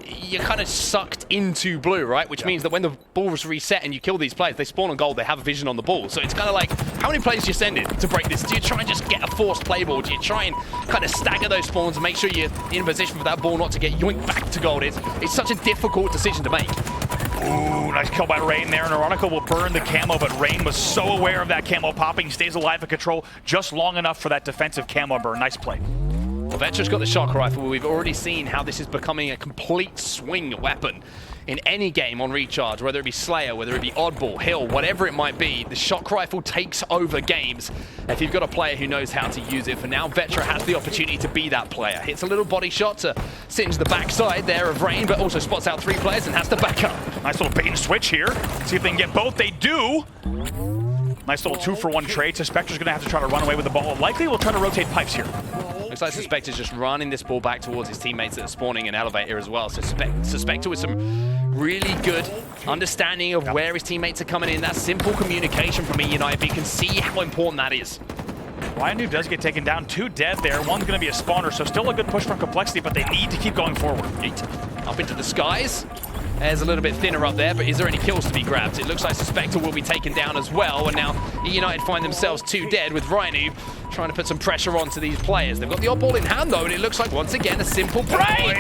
you're kind of sucked into blue, right? Which means that when the ball's reset and you kill these players, they spawn on gold, they have a vision on the ball. So it's kind of like, how many plays do you send in to break this? Do you try and just get a forced play ball? Do you try and kind of stagger those spawns and make sure you're in position for that ball not to get yoinked back to gold? It's such a difficult decision to make. Ooh, nice kill by Rayne there. Neuronical will burn the camo, but Rayne was so aware of that camo popping. Stays alive at control just long enough for that defensive camo burn. Nice play. Well, Vetra's got the shock rifle. We've already seen how this is becoming a complete swing weapon in any game on Recharge, whether it be Slayer, whether it be Oddball, Hill, whatever it might be. The shock rifle takes over games if you've got a player who knows how to use it. For now, Vetra has the opportunity to be that player. Hits a little body shot to singe the backside there of Rayne, but also spots out 3 players and has to back up. Nice little bait and switch here. See if they can get both. They do. Nice little 2-for-1 trade. Suspector's going to have to try to run away with the ball. Likely will try to rotate Pipes here. Looks like Suspector's just running this ball back towards his teammates that are spawning an elevator as well. So Suspector with some really good understanding of where his teammates are coming in. That simple communication from eUnited, but you can see how important that is. RyaNoob does get taken down. 2 dead there. One's going to be a spawner, so still a good push from complexity, but they need to keep going forward. Up into the skies. There's a little bit thinner up there, but is there any kills to be grabbed? It looks like Suspector will be taken down as well, and now eUnited find themselves 2 dead with RyaNoob trying to put some pressure onto these players. They've got the oddball in hand though, and it looks like once again a simple break.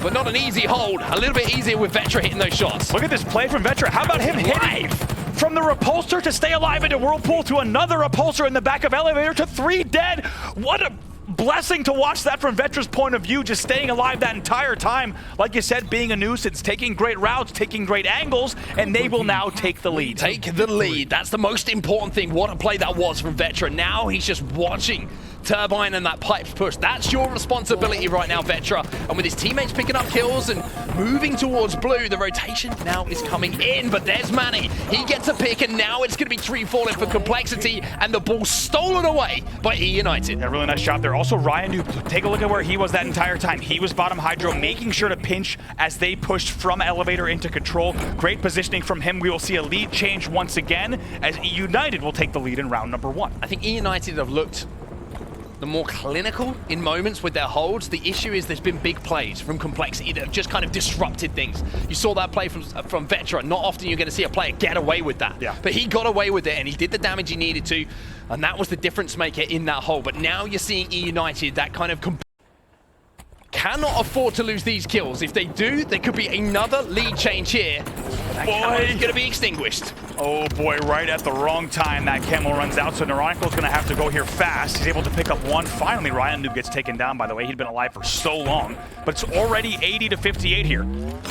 But not an easy hold. A little bit easier with Vetra hitting those shots. Look at this play from Vetra. How about him hitting from the repulsor to stay alive into Whirlpool to another repulsor in the back of elevator to 3 dead? What a blessing to watch that from Vetra's point of view, just staying alive that entire time. Like you said, being a nuisance, taking great routes, taking great angles, and they will now take the lead. Take the lead. That's the most important thing. What a play that was from Vetra. Now he's just watching Turbine and that Pipes push. That's your responsibility right now, Vetra. And with his teammates picking up kills and moving towards blue, the rotation now is coming in. But there's Manny. He gets a pick, and now it's going to be 3 falling for complexity, and the ball stolen away by eUnited. A really nice shot there. Also, RyaNoob, take a look at where he was that entire time. He was bottom hydro, making sure to pinch as they pushed from elevator into control. Great positioning from him. We will see a lead change once again as eUnited will take the lead in round number 1. I think eUnited have looked the more clinical in moments with their holds. The issue is there's been big plays from complexity that have just kind of disrupted things. You saw that play from Vetra. Not often you're going to see a player get away with that. Yeah. But he got away with it, and he did the damage he needed to, and that was the difference maker in that hold. But now you're seeing eUnited, that kind of cannot afford to lose these kills. If they do, there could be another lead change here. That camo is going to be extinguished. Oh boy, right at the wrong time that camo runs out, so Neuronical is going to have to go here fast. He's able to pick up 1. Finally, RyaNoob gets taken down, by the way. He'd been alive for so long, but it's already 80-58 here.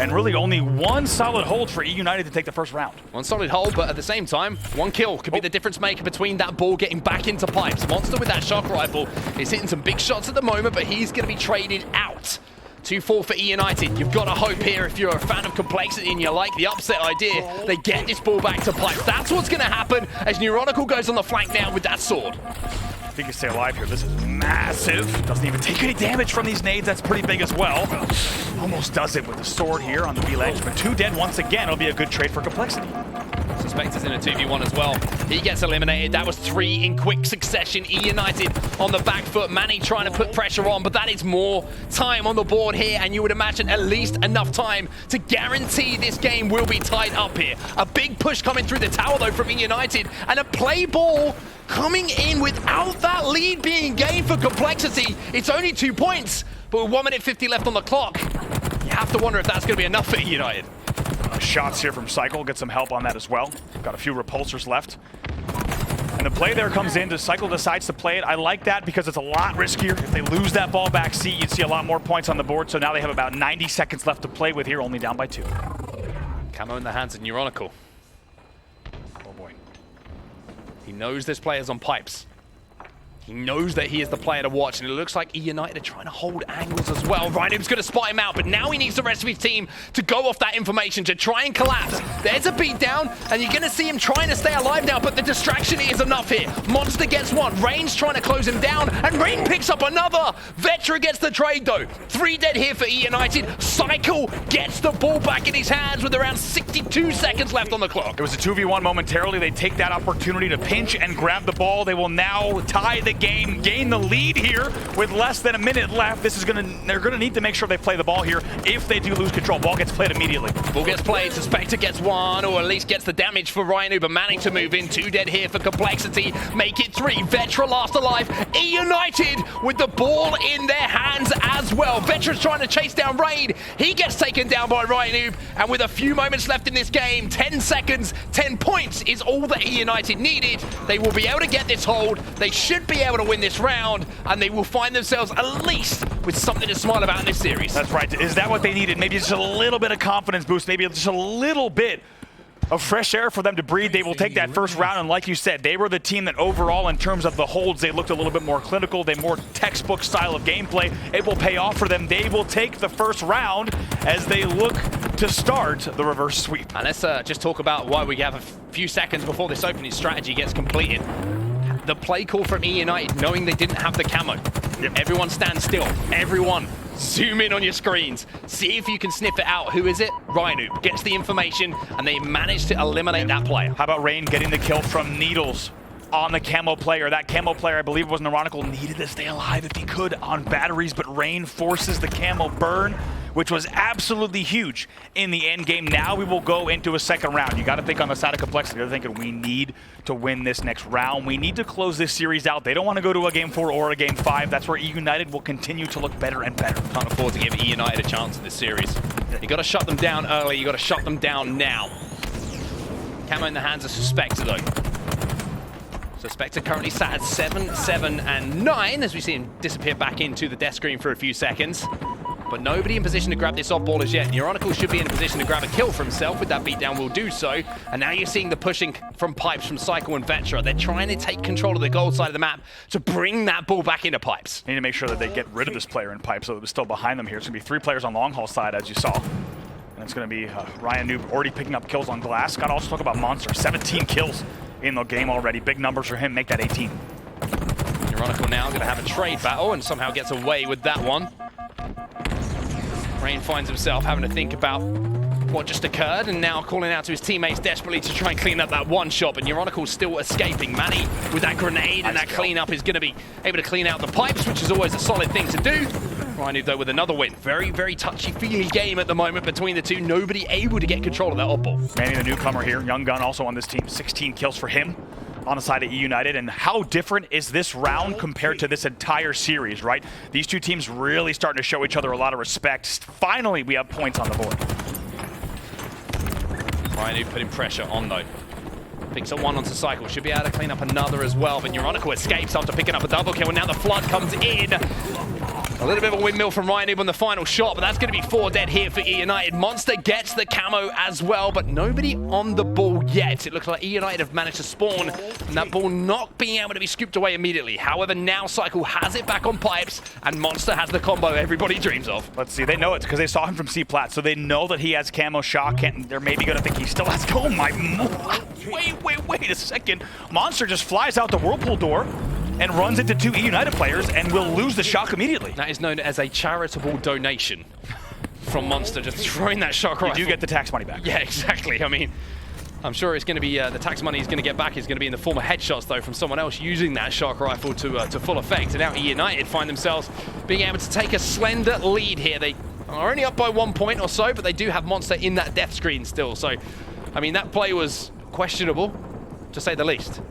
And really only 1 solid hold for eUnited to take the first round. 1 solid hold, but at the same time, 1 kill could be the difference maker between that ball getting back into Pipes. MoNsTcR with that shock rifle is hitting some big shots at the moment, but he's going to be traded out. 2-4 for eUnited. You've got to hope here, if you're a fan of complexity and you like the upset idea, they get this ball back to Pipes. That's what's going to happen as Neuronical goes on the flank now with that sword. If he can stay alive here, this is massive. Doesn't even take any damage from these nades. That's pretty big as well. Almost does it with the sword here on the B ledge, but 2 dead once again. It'll be a good trade for complexity. Suspector's in a 2v1 as well. He gets eliminated. That was 3 in quick succession. eUnited on the back foot. Manny trying to put pressure on, but that is more time on the board here, and you would imagine at least enough time to guarantee this game will be tied up here. A big push coming through the tower, though, from eUnited, and a play ball coming in without that lead being gained for complexity. It's only 2 points, but with 1 minute 50 left on the clock, you have to wonder if that's going to be enough for eUnited. Shots here from CyKul, get some help on that as well. Got a few repulsors left. And the play there comes in, CyKul decides to play it. I like that because it's a lot riskier. If they lose that ball back seat, you'd see a lot more points on the board. So now they have about 90 seconds left to play with here, only down by 2. Camo in the hands of Neuronical. Oh boy. He knows this player's on Pipes. He knows that he is the player to watch, and it looks like eUnited are trying to hold angles as well. RyaNoob's going to spot him out, but now he needs the rest of his team to go off that information to try and collapse. There's a beatdown, and you're going to see him trying to stay alive now, but the distraction is enough here. MoNsTcR gets one. Rayne's trying to close him down, and Rayne picks up another. Vetra gets the trade, though. 3 dead here for eUnited. CyKul gets the ball back in his hands with around 62 seconds left on the clock. It was a 2v1 momentarily. They take that opportunity to pinch and grab the ball. They will now tie the game, gain the lead here with less than a minute left. They're gonna need to make sure they play the ball here. If they do lose control, ball gets played immediately. Ball gets played, Suspector gets one, or at least gets the damage for RyaNoob, but Manny to move in. 2 dead here for complexity. Make it 3. Vetra last alive. eUnited with the ball in their hands as well. Vetra's trying to chase down Rayne. He gets taken down by RyaNoob, and with a few moments left in this game, 10 seconds, 10 points is all that eUnited needed. They will be able to get this hold. They should be able to win this round, and they will find themselves at least with something to smile about in this series. That's right. Is that what they needed? Maybe just a little bit of confidence boost, maybe just a little bit of fresh air for them to breathe. They will take that first round, and like you said, they were the team that overall, in terms of the holds, they looked a little bit more clinical, they more textbook style of gameplay. It will pay off for them. They will take the first round as they look to start the reverse sweep. And let's just talk about why we have a few seconds before this opening strategy gets completed. The play call from eUnited, knowing they didn't have the camo. Yep. Everyone stand still. Everyone zoom in on your screens. See if you can sniff it out. Who is it? RyaNoob gets the information, and they manage to eliminate that player. How about Rayne getting the kill from Needles on the camo player? That camo player, I believe it was Neuronical, needed to stay alive if he could on batteries, but Rayne forces the camo burn, which was absolutely huge in the end game. Now we will go into a second round. You got to think on the side of complexity. They're thinking we need to win this next round. We need to close this series out. They don't want to go to a game 4 or a game 5. That's where eUnited will continue to look better and better. Can't afford to give eUnited a chance in this series. You got to shut them down early. You got to shut them down now. Camo in the hands of Suspector, though. Suspector currently sat at 7, 7, and 9 as we see him disappear back into the death screen for a few seconds. But nobody in position to grab this off ball as yet. Neuronical should be in a position to grab a kill for himself. With that beatdown, will do so. And now you're seeing the pushing from Pipes from CyKul and Vetra. They're trying to take control of the gold side of the map to bring that ball back into Pipes. Need to make sure that they get rid of this player in Pipes, so it was still behind them here. It's going to be 3 players on long haul side, as you saw. And it's going to be RyaNoob already picking up kills on glass. Got to also talk about MoNsTcR. 17 kills in the game already. Big numbers for him. Make that 18. Neuronical now going to have a trade battle and somehow gets away with that one. Rayne finds himself having to think about what just occurred and now calling out to his teammates desperately to try and clean up that one shot, but Neuronical's still escaping. Manny with that grenade and that cleanup is going to be able to clean out the pipes, which is always a solid thing to do. RyaNoob though with another win. Very, very touchy-feely game at the moment between the two. Nobody able to get control of that oddball. Manny, the newcomer here, young gun also on this team. 16 kills for him on the side of eUnited. And how different is this round compared to this entire series, right? These two teams really starting to show each other a lot of respect. Finally, we have points on the board. RyaNoob putting pressure on though. Picks up one onto CyKul. Should be able to clean up another as well, but Neuronical escapes after picking up a double kill, and now the flood comes in. A little bit of a windmill from RyaNoob on the final shot, but that's going to be 4 dead here for eUnited. MoNsTcR gets the camo as well, but nobody on the ball yet. It looks like eUnited have managed to spawn, and that ball not being able to be scooped away immediately. However, now CyKul has it back on pipes, and MoNsTcR has the combo everybody dreams of. Let's see, they know it because they saw him from C-Plat, so they know that he has camo shock, and they're maybe going to think he still has... Oh my... Wait a second. MoNsTcR just flies out the Whirlpool door and runs into 2 eUnited players and will lose the shock immediately. That is known as a charitable donation from MoNsTcR, just throwing that shock rifle. You do get the tax money back. Yeah, exactly. I mean, I'm sure it's going to be, the tax money is going to get back is going to be in the form of headshots, though, from someone else using that shock rifle to full effect. And now eUnited find themselves being able to take a slender lead here. They are only up by 1 point or so, but they do have MoNsTcR in that death screen still. So, I mean, that play was questionable, to say the least.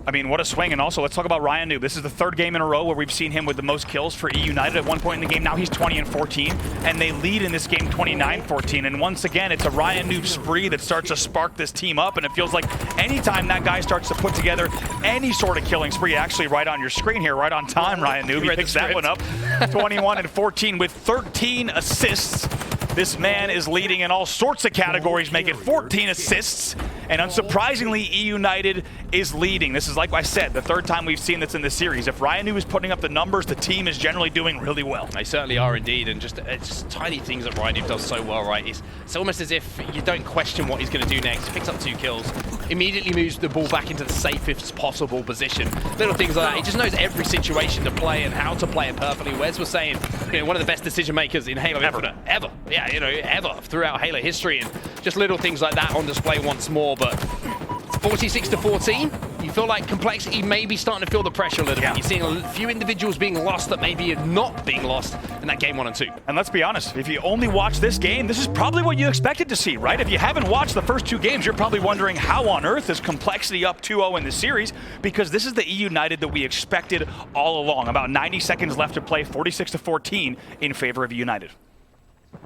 I mean, what a swing. And also, let's talk about RyaNoob. This is the 3rd game in a row where we've seen him with the most kills for eUnited at one point in the game. Now he's 20-14, and they lead in this game 29-14. And once again, it's a RyaNoob spree that starts to spark this team up, and it feels like anytime that guy starts to put together any sort of killing spree, actually right on your screen here, right on time, RyaNoob, he picks that one up. 21-14 with 13 assists. This man is leading in all sorts of categories, making 14 assists. And unsurprisingly, eUnited is leading. This is, like I said, the 3rd time we've seen this in this series. If RyaNoob is putting up the numbers, the team is generally doing really well. They certainly are indeed, and just it's tiny things that RyaNoob does so well, right? It's almost as if you don't question what he's going to do next. He picks up 2 kills, immediately moves the ball back into the safest possible position. Little things like that. He just knows every situation to play and how to play it perfectly. Wes was saying, you know, one of the best decision makers in Halo Infinite ever. Yeah, you know, ever throughout Halo history, and just little things like that on display once more. But 46-14, you feel like Complexity may be starting to feel the pressure a little bit. You're seeing a few individuals being lost that maybe are not being lost in that game 1 and 2. And let's be honest, if you only watch this game, this is probably what you expected to see, right? If you haven't watched the first 2 games, you're probably wondering how on earth is Complexity up 2-0 in the series, because this is the eUnited that we expected all along. About 90 seconds left to play, 46-14 in favor of eUnited.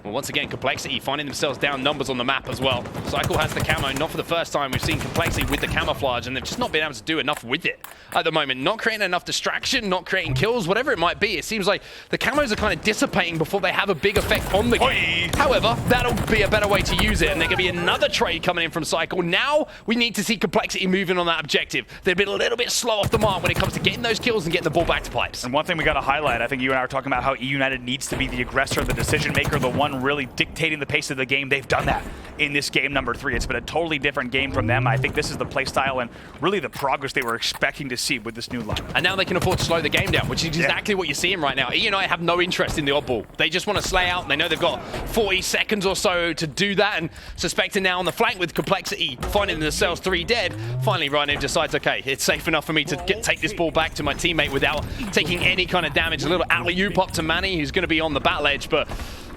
Well, once again, Complexity finding themselves down numbers on the map as well. CyKul has the camo. Not for the first time we've seen Complexity with the camouflage, and they've just not been able to do enough with it at the moment. Not creating enough distraction, not creating kills, whatever it might be. It seems like the camos are kind of dissipating before they have a big effect on the game. However, that'll be a better way to use it, and there's going to be another trade coming in from CyKul. Now we need to see Complexity moving on that objective. They've been a little bit slow off the mark when it comes to getting those kills and getting the ball back to pipes. And one thing we got to highlight, I think you and I were talking about how eUnited needs to be the aggressor, the decision maker, the one really dictating the pace of the game. They've done that in this game number 3. It's been a totally different game from them. I think this is the play style and really the progress they were expecting to see with this new line. And now they can afford to slow the game down, which is exactly what you're seeing right now. eUnited have no interest in the oddball. They just want to slay out, and they know they've got 40 seconds or so to do that, and Suspector now on the flank with Complexity, finding themselves 3 dead. Finally, RyaNoob decides, okay, it's safe enough for me to take this ball back to my teammate without taking any kind of damage. A little alley-oop up to Manny, who's going to be on the battle edge, but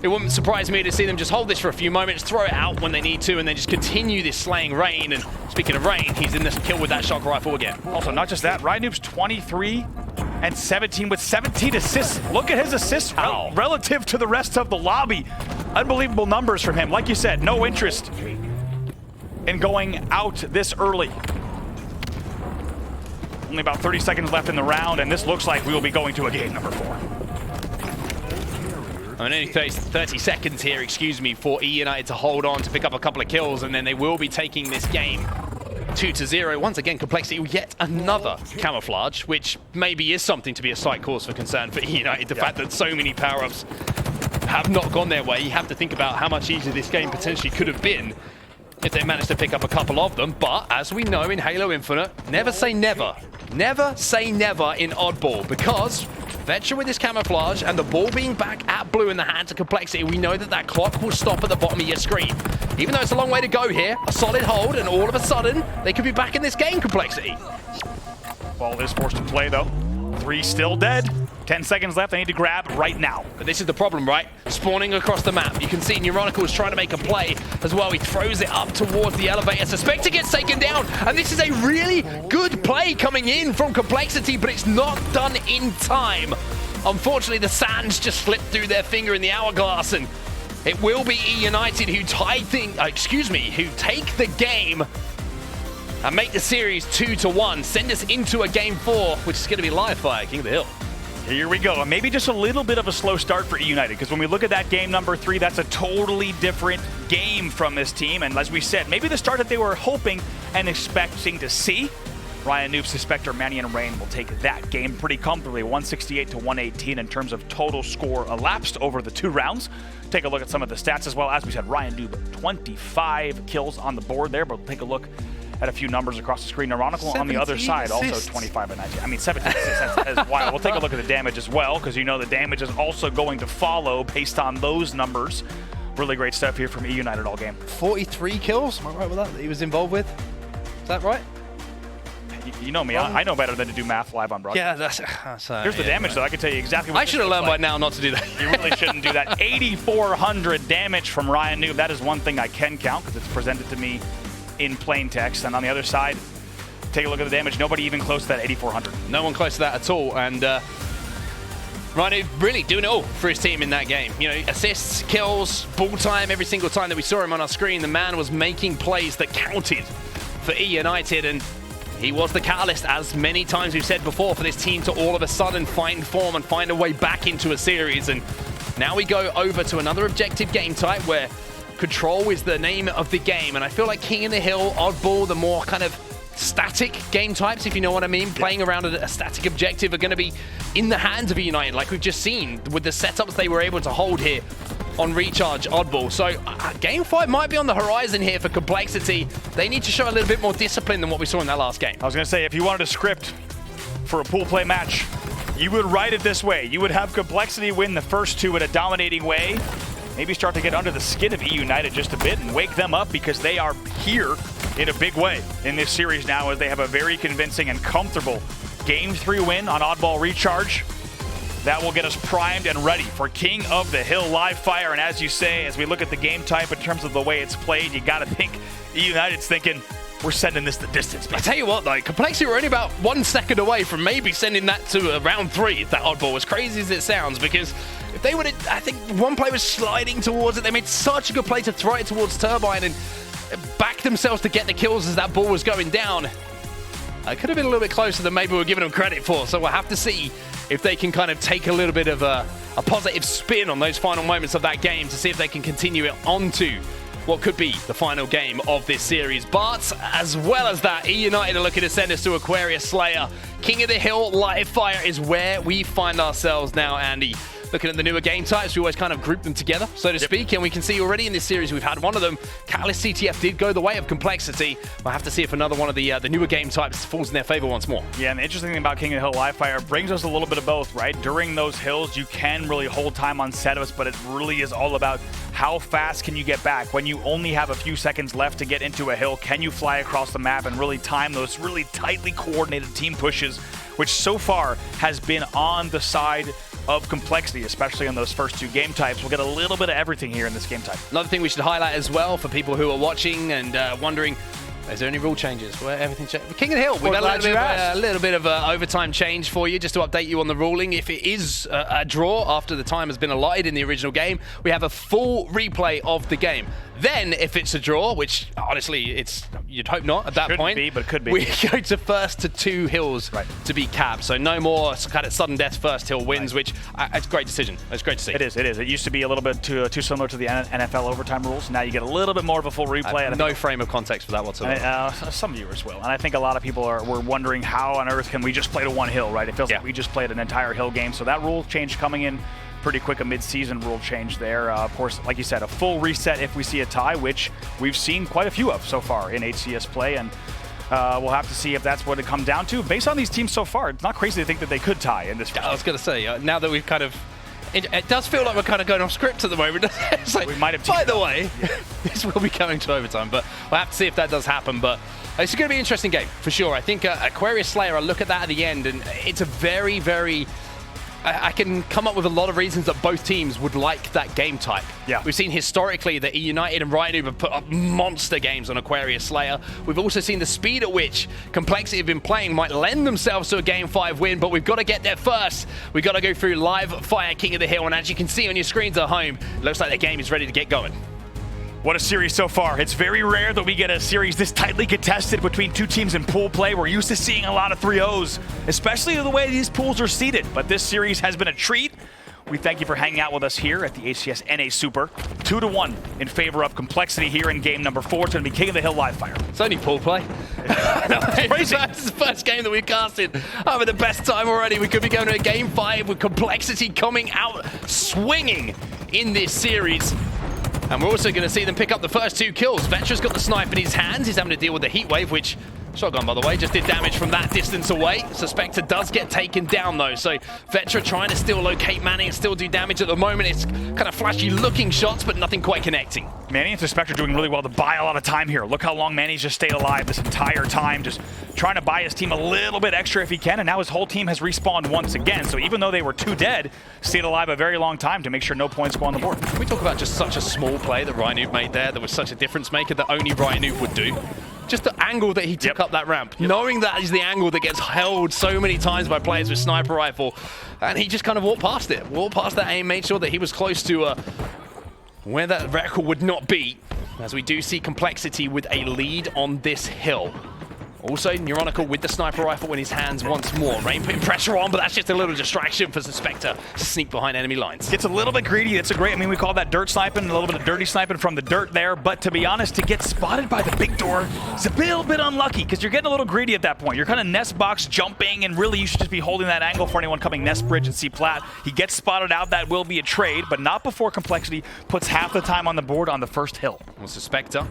it wouldn't surprise me to see them just hold this for a few moments, throw it out when they need to, and then just continue this slaying Rayne. And speaking of Rayne, he's in this kill with that shock rifle again. Also, not just that, RyaNoob's 23-17 with 17 assists. Look at his assists relative to the rest of the lobby. Unbelievable numbers from him. Like you said, no interest in going out this early. Only about 30 seconds left in the round, and this looks like we will be going to a game number 4. I mean, only 30 seconds here, excuse me, for eUnited to hold on to pick up a couple of kills, and then they will be taking this game 2-0. Once again, Complexity, yet another camouflage, which maybe is something to be a slight cause for concern for eUnited. The fact that so many power-ups have not gone their way, you have to think about how much easier this game potentially could have been if they managed to pick up a couple of them. But as we know in Halo Infinite, never say never. Never say never in Oddball, because Vetra with his camoufage and the ball being back at blue in the hands of Complexity, we know that that clock will stop at the bottom of your screen. Even though it's a long way to go here, a solid hold, and all of a sudden, they could be back in this game, Complexity. Ball is forced to play, though. 3 still dead. 10 seconds left, they need to grab right now. But this is the problem, right? Spawning across the map. You can see Neuronical is trying to make a play as well. He throws it up towards the elevator. Suspector gets taken down, and this is a really good play coming in from Complexity, but it's not done in time. Unfortunately, the sands just slipped through their finger in the hourglass, and it will be eUnited who who take the game and make the series 2-1, send us into a game 4, which is going to be live fire King of the Hill. Here we go. And maybe just a little bit of a slow start for eUnited, because when we look at that game number 3, that's a totally different game from this team. And as we said, maybe the start that they were hoping and expecting to see. RyaNoob, Suspector, Manny, and Rayne will take that game pretty comfortably, 168 to 118 in terms of total score elapsed over the 2 rounds. Take a look at some of the stats as well. As we said, RyaNoob, 25 kills on the board there, but we'll take a look at a few numbers across the screen. Neuronical on the other side, assists. also 25 and 19. I mean, 17 assists, that's wild. We'll take a look at the damage as well, because you know the damage is also going to follow based on those numbers. Really great stuff here from eUnited all game. 43 kills, am I right with that he was involved with? Is that right? You know me, I know better than to do math live on broadcast. Yeah, that's Here's the damage, though. I can tell you exactly what I should have learned by now not to do that. You really shouldn't do that. 8,400 damage from RyaNoob. That is one thing I can count, because it's presented to me in plain text. And on the other side, take a look at the damage. Nobody even close to that 8,400. No one close to that at all. And RyaNoob really doing it all for his team in that game. You know, assists, kills, ball time. Every single time that we saw him on our screen, the man was making plays that counted for eUnited. And he was the catalyst, as many times we've said before, for this team to all of a sudden find form and find a way back into a series. And now we go over to another objective game type where control is the name of the game. And I feel like King of the Hill, Oddball, the more kind of static game types, if you know what I mean, playing around a static objective, are going to be in the hands of eUnited, like we've just seen with the setups they were able to hold here on Recharge, Oddball. So game 5 might be on the horizon here for Complexity. They need to show a little bit more discipline than what we saw in that last game. I was going to say, if you wanted a script for a pool play match, you would write it this way. You would have Complexity win the first 2 in a dominating way, maybe start to get under the skin of eUnited just a bit and wake them up, because they are here in a big way in this series now, as they have a very convincing and comfortable Game 3 win on Oddball Recharge. That will get us primed and ready for King of the Hill live fire. And as you say, as we look at the game type in terms of the way it's played, you got to think eUnited's thinking, we're sending this the distance. I tell you what, though, Complexity were only about 1 second away from maybe sending that to round 3, if that Oddball, as crazy as it sounds, because if they would have, I think one player was sliding towards it. They made such a good play to throw it towards Turbine and back themselves to get the kills as that ball was going down. It could have been a little bit closer than maybe we're giving them credit for, so we'll have to see if they can kind of take a little bit of a positive spin on those final moments of that game to see if they can continue it onto what could be the final game of this series. But as well as that, eUnited are looking to send us to Aquarius Slayer. King of the Hill live fire is where we find ourselves now, Andy. Looking at the newer game types, we always kind of group them together, so to speak, and we can see already in this series we've had one of them. Catalyst CTF did go the way of Complexity. We'll have to see if another one of the newer game types falls in their favor once more. Yeah, and the interesting thing about King of the Hill live fire brings us a little bit of both, right? During those hills, you can really hold time on setups, but it really is all about how fast can you get back. When you only have a few seconds left to get into a hill, can you fly across the map and really time those really tightly coordinated team pushes, which so far has been on the side of Complexity, especially on those first 2 game types. We'll get a little bit of everything here in this game type. Another thing we should highlight as well for people who are watching and wondering, is there any rule changes? Well, everything changed. King of the Hill, we've got a little bit of overtime change for you, just to update you on the ruling. If it is a draw after the time has been allotted in the original game, we have a full replay of the game. Then, if it's a draw, which honestly, you'd hope not at that point. Couldn't be, but could be. We go to first to 2 hills to be capped. So no more kind of sudden death first hill wins, which it's a great decision. It's great to see. It is. It used to be a little bit too similar to the NFL overtime rules. Now you get a little bit more of a full replay. No frame of context for that whatsoever. Some viewers will. And I think a lot of people were wondering, how on earth can we just play to 1 hill, right? It feels like we just played an entire hill game. So that rule change coming in pretty quick, a mid-season rule change there. Of course, like you said, a full reset if we see a tie, which we've seen quite a few of so far in HCS play, and we'll have to see if that's what it comes down to. Based on these teams so far, it's not crazy to think that they could tie in this first I was going to say, now that we've kind of... It does feel like we're kind of going off script at the moment. It's like, we might have by the way, this will be coming to overtime, but we'll have to see if that does happen. But it's going to be an interesting game, for sure. I think Aquarius Slayer, I look at that at the end, and it's a very, very... I can come up with a lot of reasons that both teams would like that game type. Yeah. We've seen historically that eUnited and RyaNoob have put up monster games on Aquarius Slayer. We've also seen the speed at which Complexity have been playing might lend themselves to a Game 5 win, but we've got to get there first. We've got to go through live fire King of the Hill, and as you can see on your screens at home, it looks like the game is ready to get going. What a series so far. It's very rare that we get a series this tightly contested between two teams in pool play. We're used to seeing a lot of 3-0s, especially the way these pools are seeded. But this series has been a treat. We thank you for hanging out with us here at the HCS NA Super. 2-1 in favor of Complexity here in game number 4. It's going to be King of the Hill live fire. It's only pool play. It's crazy. This is the first game that we've casted. Having the best time already. We could be going to a game 5 with Complexity coming out swinging in this series. And we're also going to see them pick up the first 2 kills. Vetra's got the snipe in his hands. He's having to deal with the heat wave, which, shotgun by the way, just did damage from that distance away. Suspector does get taken down though. So Vetra trying to still locate Manny and still do damage at the moment. It's kind of flashy looking shots, but nothing quite connecting. Manny and Suspector doing really well to buy a lot of time here. Look how long Manny's just stayed alive this entire time, just trying to buy his team a little bit extra if he can, and now his whole team has respawned once again. So even though they were 2 dead, stayed alive a very long time to make sure no points go on the board. We talk about just such a small play that RyaNoob made there that was such a difference maker that only RyaNoob would do. Just the angle that he took up that ramp, knowing that is the angle that gets held so many times by players with sniper rifle, and he just kind of walked past it, walked past that aim, made sure that he was close to where that record would not be, as we do see Complexity with a lead on this hill. Also, Neuronical with the sniper rifle in his hands once more. Rayne putting pressure on, but that's just a little distraction for Suspector to sneak behind enemy lines. Gets a little bit greedy. It's a great, I mean, we call that dirt sniping, a little bit of dirty sniping from the dirt there. But to be honest, to get spotted by the big door is a little bit unlucky because you're getting a little greedy at that point. You're kind of nest box jumping, and really you should just be holding that angle for anyone coming nest bridge and C-plat. He gets spotted out. That will be a trade, but not before Complexity puts half the time on the board on the first hill. Well, Suspector,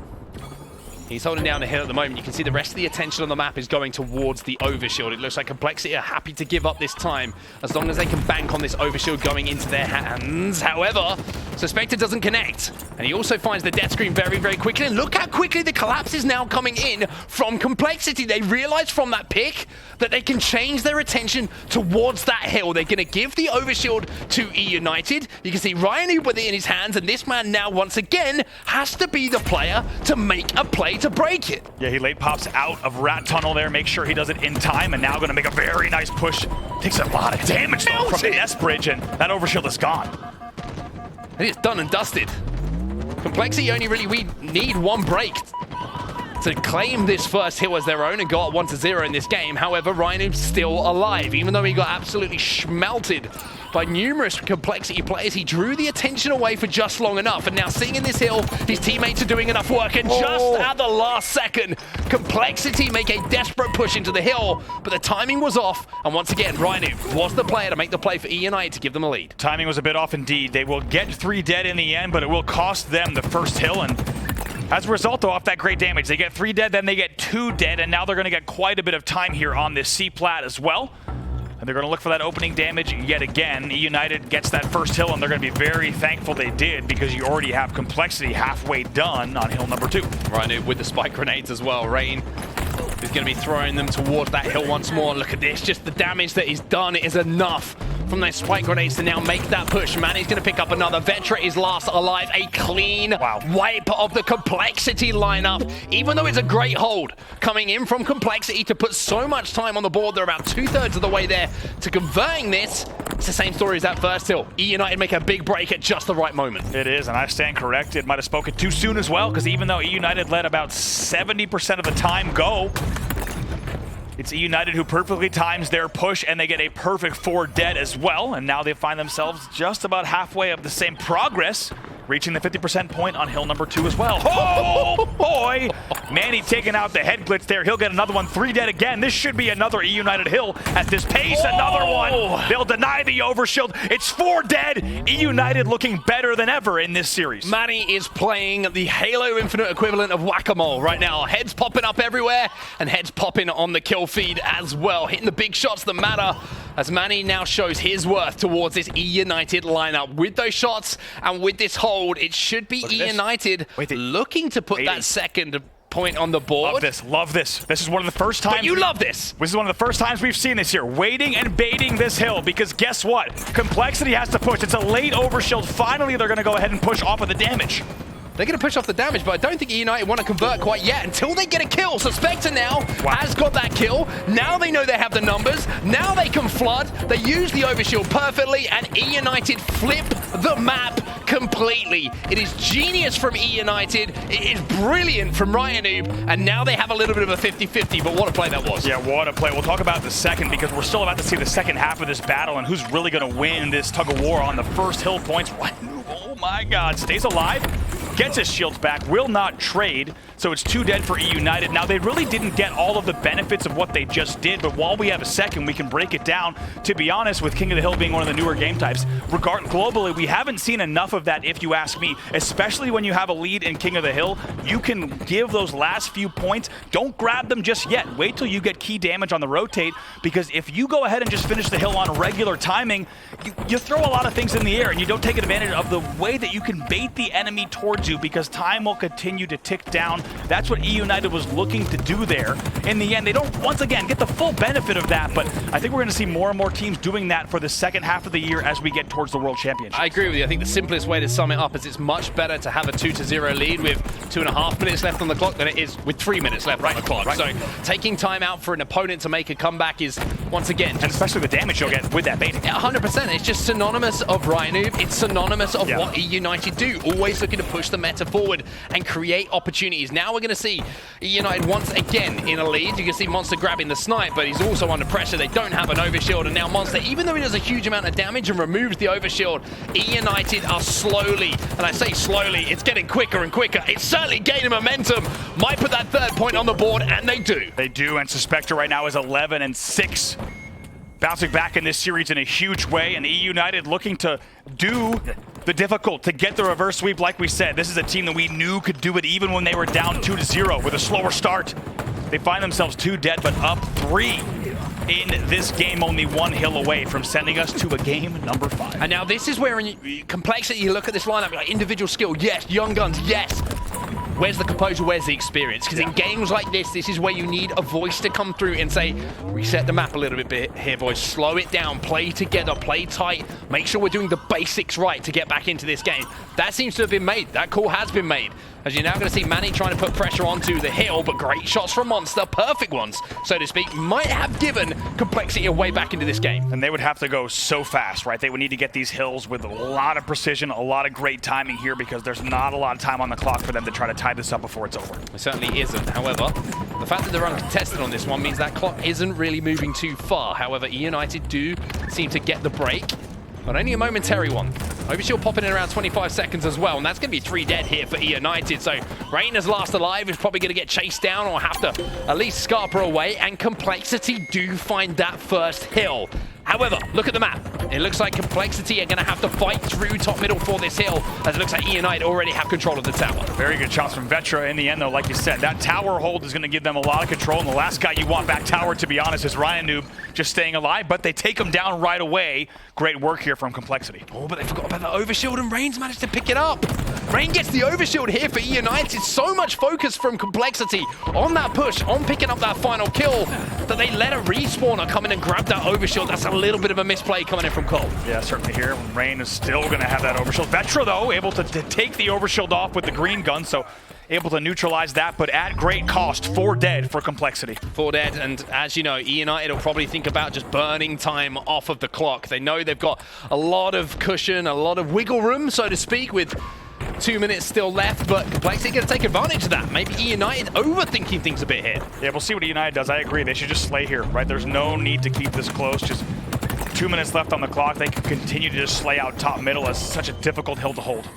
he's holding down the hill at the moment. You can see the rest of the attention on the map is going towards the overshield. It looks like Complexity are happy to give up this time as long as they can bank on this overshield going into their hands. However, Suspector doesn't connect. And he also finds the death screen very, very quickly. And look how quickly the collapse is now coming in from Complexity. They realize from that pick that they can change their attention towards that hill. They're going to give the overshield to eUnited. You can see RyaNoob with it in his hands. And this man now, once again, has to be the player to make a play to break it. Yeah, he late pops out of Rat Tunnel there, make sure he does it in time, and now going to make a very nice push. Takes a lot of damage though from the nest bridge, and that overshield is gone. And it's done and dusted. Complexity only really need 1 break to claim this first hill as their own and go up 1-0 in this game. However, RyaNoob's still alive. Even though he got absolutely schmelted by numerous Complexity players, he drew the attention away for just long enough. And now seeing in this hill, his teammates are doing enough work. And just at the last second, Complexity make a desperate push into the hill, but the timing was off. And once again, RyaNoob was the player to make the play for eUnited to give them a lead. Timing was a bit off indeed. They will get 3 dead in the end, but it will cost them the first hill. And as a result, though, off that great damage, they get 3 dead, then they get 2 dead, and now they're going to get quite a bit of time here on this C-plat as well. And they're going to look for that opening damage yet again. eUnited gets that first hill, and they're going to be very thankful they did because you already have Complexity halfway done on hill number 2. RyaNoob with the spike grenades as well. Rayne is going to be throwing them towards that hill once more. Look at this, just the damage that he's done is enough from those spike grenades to now make that push. Manny's going to pick up another. Vetra is last alive. A clean wipe of the Complexity lineup. Even though it's a great hold coming in from Complexity to put so much time on the board, they're about 2/3 of the way there to converting this. It's the same story as that first hill. eUnited make a big break at just the right moment. It is, and I stand corrected. Might have spoken too soon as well, because even though eUnited let about 70% of the time go, it's eUnited who perfectly times their push, and they get a perfect 4 dead as well. And now they find themselves just about halfway of the same progress, reaching the 50% point on hill number 2 as well. Oh boy! Manny taking out the head glitch there. He'll get another one. 3 dead again. This should be another eUnited hill at this pace. Another one. They'll deny the overshield. It's 4 dead. eUnited looking better than ever in this series. Manny is playing the Halo Infinite equivalent of whack-a-mole right now. Heads popping up everywhere, and heads popping on the kill feed as well. Hitting the big shots that matter, as Manny now shows his worth towards this eUnited lineup. With those shots and with this hold, it should be eUnited looking to put that second point on the board. Love this, love this. This is one of the first times. But you love this. This is one of the first times we've seen this here. Waiting and baiting this hill, because guess what? Complexity has to push. It's a late overshield. Finally, they're going to go ahead and push off of the damage. They're going to push off the damage, but I don't think eUnited want to convert quite yet until they get a kill. Suspector now has got that kill. Now they know they have the numbers. Now they can flood. They use the overshield perfectly, and eUnited flip the map completely. It is genius from eUnited. It is brilliant from RyaNoob, and now they have a little bit of a 50-50, but what a play that was. Yeah, what a play. We'll talk about it in a second because we're still about to see the second half of this battle and who's really going to win this tug of war on the first hill points. RyaNoob, oh my God, stays alive, gets his shields back, will not trade, so it's 2 dead for eUnited. Now, they really didn't get all of the benefits of what they just did, but while we have a second, we can break it down. To be honest, with King of the Hill being one of the newer game types, globally, we haven't seen enough of that, if you ask me, especially when you have a lead in King of the Hill. You can give those last few points. Don't grab them just yet. Wait till you get key damage on the rotate, because if you go ahead and just finish the hill on regular timing, you throw a lot of things in the air and you don't take advantage of the way that you can bait the enemy towards you, because time will continue to tick down. That's what eUnited was looking to do there. In the end, they don't, once again, get the full benefit of that, but I think we're going to see more and more teams doing that for the second half of the year as we get towards the World Championship. I agree with you. I think the simplest way to sum it up is it's much better to have a 2-0 lead with 2.5 minutes left on the clock than it is with 3 minutes left on the clock. So taking time out for an opponent to make a comeback is, once again, and especially the damage you'll get with that baiting. 100%. It's just synonymous of RyaNoob. It's synonymous of what eUnited do. Always looking to push the meta forward and create opportunities. Now we're going to see eUnited once again in a lead. You can see MoNsTcR grabbing the snipe, but he's also under pressure. They don't have an overshield, and now MoNsTcR, even though he does a huge amount of damage and removes the overshield, eUnited are slowly, and I say slowly, it's getting quicker and quicker. It's certainly gaining momentum. Might put that 3rd point on the board, and they do. They do, and Suspector right now is 11-6. Bouncing back in this series in a huge way, and eUnited looking to do the difficult, to get the reverse sweep. Like we said, this is a team that we knew could do it even when they were down 2-0 with a slower start. They find themselves 2 dead, but up 3 in this game, only 1 hill away from sending us to a game number 5. And now this is where in complexity, you look at this lineup, like individual skill, yes, young guns, yes. Where's the composure, where's the experience? Because in games like this is where you need a voice to come through and say, reset the map a little bit here, boys. Slow it down, play together, play tight. Make sure we're doing the basics right to get back into this game. That seems to have been made. That call has been made. As you're now going to see Manny trying to put pressure onto the hill, but great shots from MoNsTcR, perfect ones, so to speak, might have given complexity a way back into this game. And they would have to go so fast, right? They would need to get these hills with a lot of precision, a lot of great timing here, because there's not a lot of time on the clock for them to try to tie this up before it's over. It certainly isn't. However, the fact that they're uncontested on this one means that clock isn't really moving too far. However, eUnited do seem to get the break, but only a momentary one. Overshield popping in around 25 seconds as well, and that's going to be 3 dead here for eUnited. So Rayne is last alive, is probably going to get chased down or have to at least scarper away, and Complexity do find that first hill. However, look at the map. It looks like Complexity are going to have to fight through top middle for this hill, as it looks like eUnited already have control of the tower. Very good shots from Vetra in the end, though. Like you said, that tower hold is going to give them a lot of control, and the last guy you want back tower, to be honest, is RyaNoob, just staying alive, but they take him down right away. Great work here from Complexity. Oh, but they forgot about the overshield, and Rayne's managed to pick it up. Rayne gets the overshield here for eUnited. So much focus from Complexity on that push, on picking up that final kill, that they let a respawner come in and grab that overshield. That's a little bit of a misplay coming in from KotH. Yeah, certainly here. Rayne is still going to have that overshield. Vetra, though, able to take the overshield off with the green gun, so able to neutralize that, but at great cost. 4 dead for Complexity. 4 dead, and as you know, eUnited will probably think about just burning time off of the clock. They know they've got a lot of cushion, a lot of wiggle room, so to speak, with 2 minutes still left, but Complexity going to take advantage of that. Maybe eUnited overthinking things a bit here. Yeah, we'll see what eUnited does. I agree. They should just slay here, right? There's no need to keep this close. Just 2 minutes left on the clock. They can continue to just slay out top middle as such a difficult hill to hold.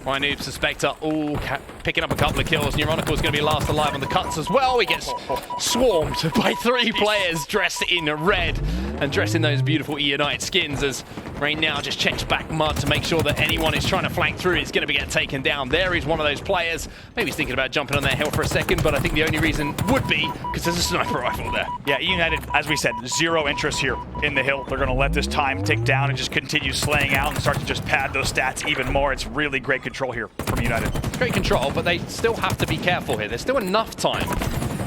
RyaNoob, Suspector, all picking up a couple of kills. Neuronical is going to be last alive on the cuts as well. He gets swarmed by 3 players dressed in red and dressed in those beautiful eUnited skins, as Rayne now just checks back mud to make sure that anyone who's trying to flank through is going to get taken down. There is one of those players. Maybe he's thinking about jumping on that hill for a second, but I think the only reason would be because there's a sniper rifle there. Yeah, eUnited, as we said, 0 interest here in the hill. They're going to let this time tick down and just continue slaying out and start to just pad those stats even more. It's really great control here from United. Great control, but they still have to be careful here. There's still enough time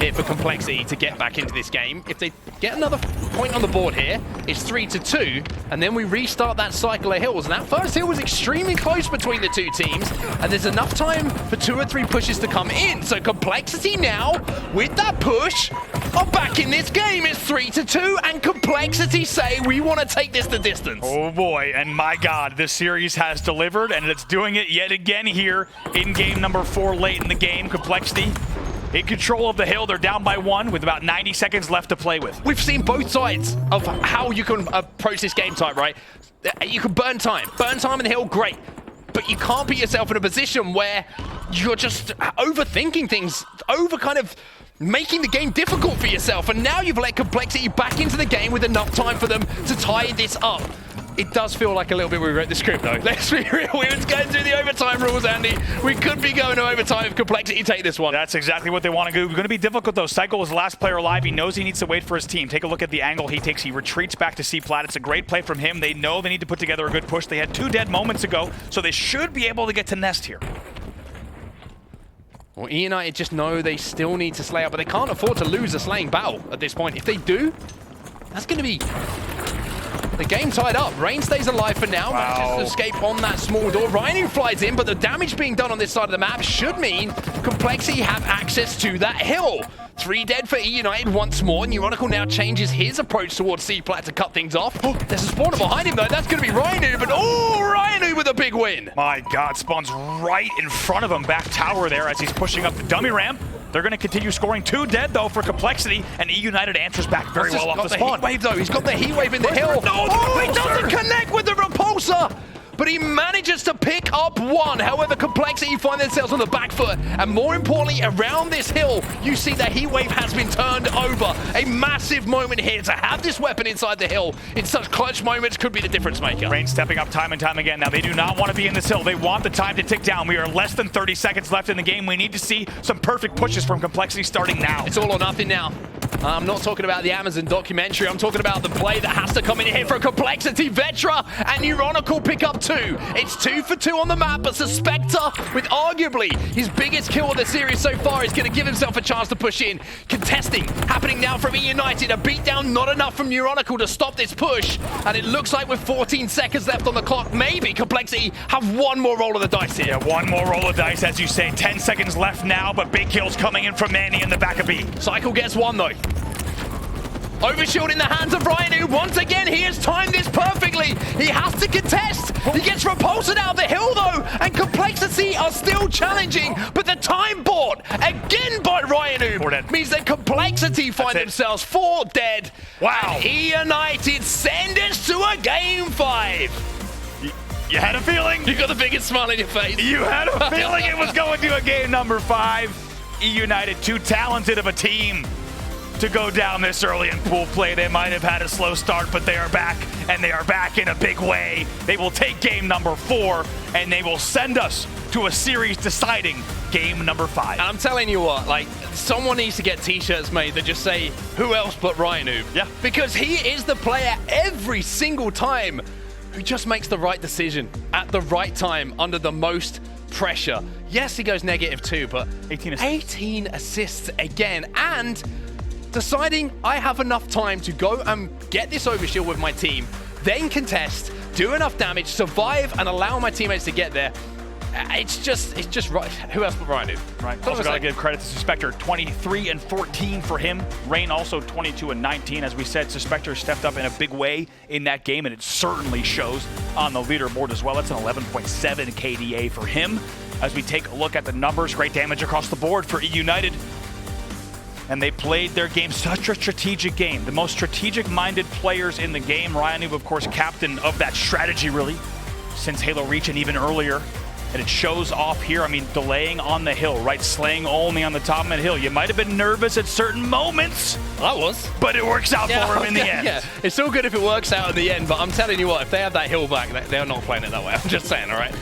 here for Complexity to get back into this game. If they get another point on the board here, it's 3-2, and then we restart that cycle of hills. And that first hill was extremely close between the two teams, and there's enough time for 2 or 3 pushes to come in. So Complexity now, with that push, are back in this game. It's 3-2, and Complexity say, we want to take this the distance. Oh boy, and my God, this series has delivered, and it's doing it yet again here in game number 4 late in the game. Complexity in control of the hill. They're down by 1 with about 90 seconds left to play with. We've seen both sides of how you can approach this game type, right? You can burn time. Burn time in the hill, great. But you can't put yourself in a position where you're just overthinking things, kind of making the game difficult for yourself. And now you've let Complexity back into the game with enough time for them to tie this up. It does feel like a little bit we wrote the script, though. Let's be real. We was going through the overtime rules, Andy. We could be going to overtime if Complexity take this one. That's exactly what they want to do. It's going to be difficult, though. CyKul is the last player alive. He knows he needs to wait for his team. Take a look at the angle he takes. He retreats back to C-Plat. It's a great play from him. They know they need to put together a good push. They had 2 dead moments ago, so they should be able to get to Nest here. Well, eUnited just know they still need to slay out, but they can't afford to lose a slaying battle at this point. If they do, that's going to be the game tied up. Rayne stays alive for now. Wow. Manages to escape on that small door. RyaNoob flies in, but the damage being done on this side of the map should mean Complexity have access to that hill. 3 dead for eUnited once more. Neuronical now changes his approach towards C-Plat to cut things off. Oh, there's a spawner behind him, though. That's going to be RyaNoob, and RyaNoob with a big win. My God, spawns right in front of him, back tower there as he's pushing up the dummy ramp. They're going to continue scoring. 2 dead, though, for Complexity, and eUnited answers back very well off the spawn. Heat wave, though. He's got the heat wave in the hill. No, he doesn't connect with the repulsor, but he manages to pick up 1. However, Complexity find themselves on the back foot, and more importantly, around this hill, you see the heat wave has been turned over. A massive moment here to have this weapon inside the hill in such clutch moments could be the difference maker. Rayne stepping up time and time again. Now, they do not want to be in this hill. They want the time to tick down. We are less than 30 seconds left in the game. We need to see some perfect pushes from Complexity starting now. It's all or nothing now. I'm not talking about the Amazon documentary. I'm talking about the play that has to come in here for Complexity. Vetra and Neuronical pick up 2. It's 2 for 2 on the map, but Suspector, with arguably his biggest kill of the series so far, is going to give himself a chance to push in. Contesting happening now from eUnited. A beatdown not enough from Neuronical to stop this push. And it looks like with 14 seconds left on the clock, maybe Complexity have 1 more roll of the dice here. Yeah, 1 more roll of dice, as you say. 10 seconds left now, but big kills coming in from Manny in the back of B. CyKul gets 1, though. Overshield in the hands of RyaNoob. Once again, he has timed this perfectly. He has to contest. He gets repulsed out of the hill, though, and Complexity are still challenging. But the time bought again by RyaNoob means that Complexity find themselves 4 dead. Wow. And eUnited send us to a game 5. You had a feeling? You got the biggest smile on your face. You had a feeling it was going to a game number 5. eUnited, too talented of a team to go down this early in pool play. They might have had a slow start, but they are back, and they are back in a big way. They will take game number 4, and they will send us to a series-deciding game number 5. And I'm telling you what, like, someone needs to get t-shirts made that just say, who else but RyaNoob? Yeah. Because he is the player every single time who just makes the right decision at the right time under the most pressure. Yes, he goes -2, but 18 assists again, and deciding I have enough time to go and get this overshield with my team, then contest, do enough damage, survive, and allow my teammates to get there. It's just right. Who else but RyaNoob? Right. Also got to give credit to Suspector. 23 and 14 for him. Rayne also 22 and 19. As we said, Suspector stepped up in a big way in that game, and it certainly shows on the leaderboard as well. That's an 11.7 KDA for him. As we take a look at the numbers, great damage across the board for eUnited. And they played their game, such a strategic game. The most strategic-minded players in the game. RyaNoob, of course, captain of that strategy, really, since Halo Reach and even earlier. And it shows off here. I mean, delaying on the hill, right? Slaying only on the top of the hill. You might have been nervous at certain moments. I was. But it works out for him in the end. Yeah, it's still good if it works out in the end, but I'm telling you what, if they have that hill back, they're not playing it that way. I'm just saying, all right?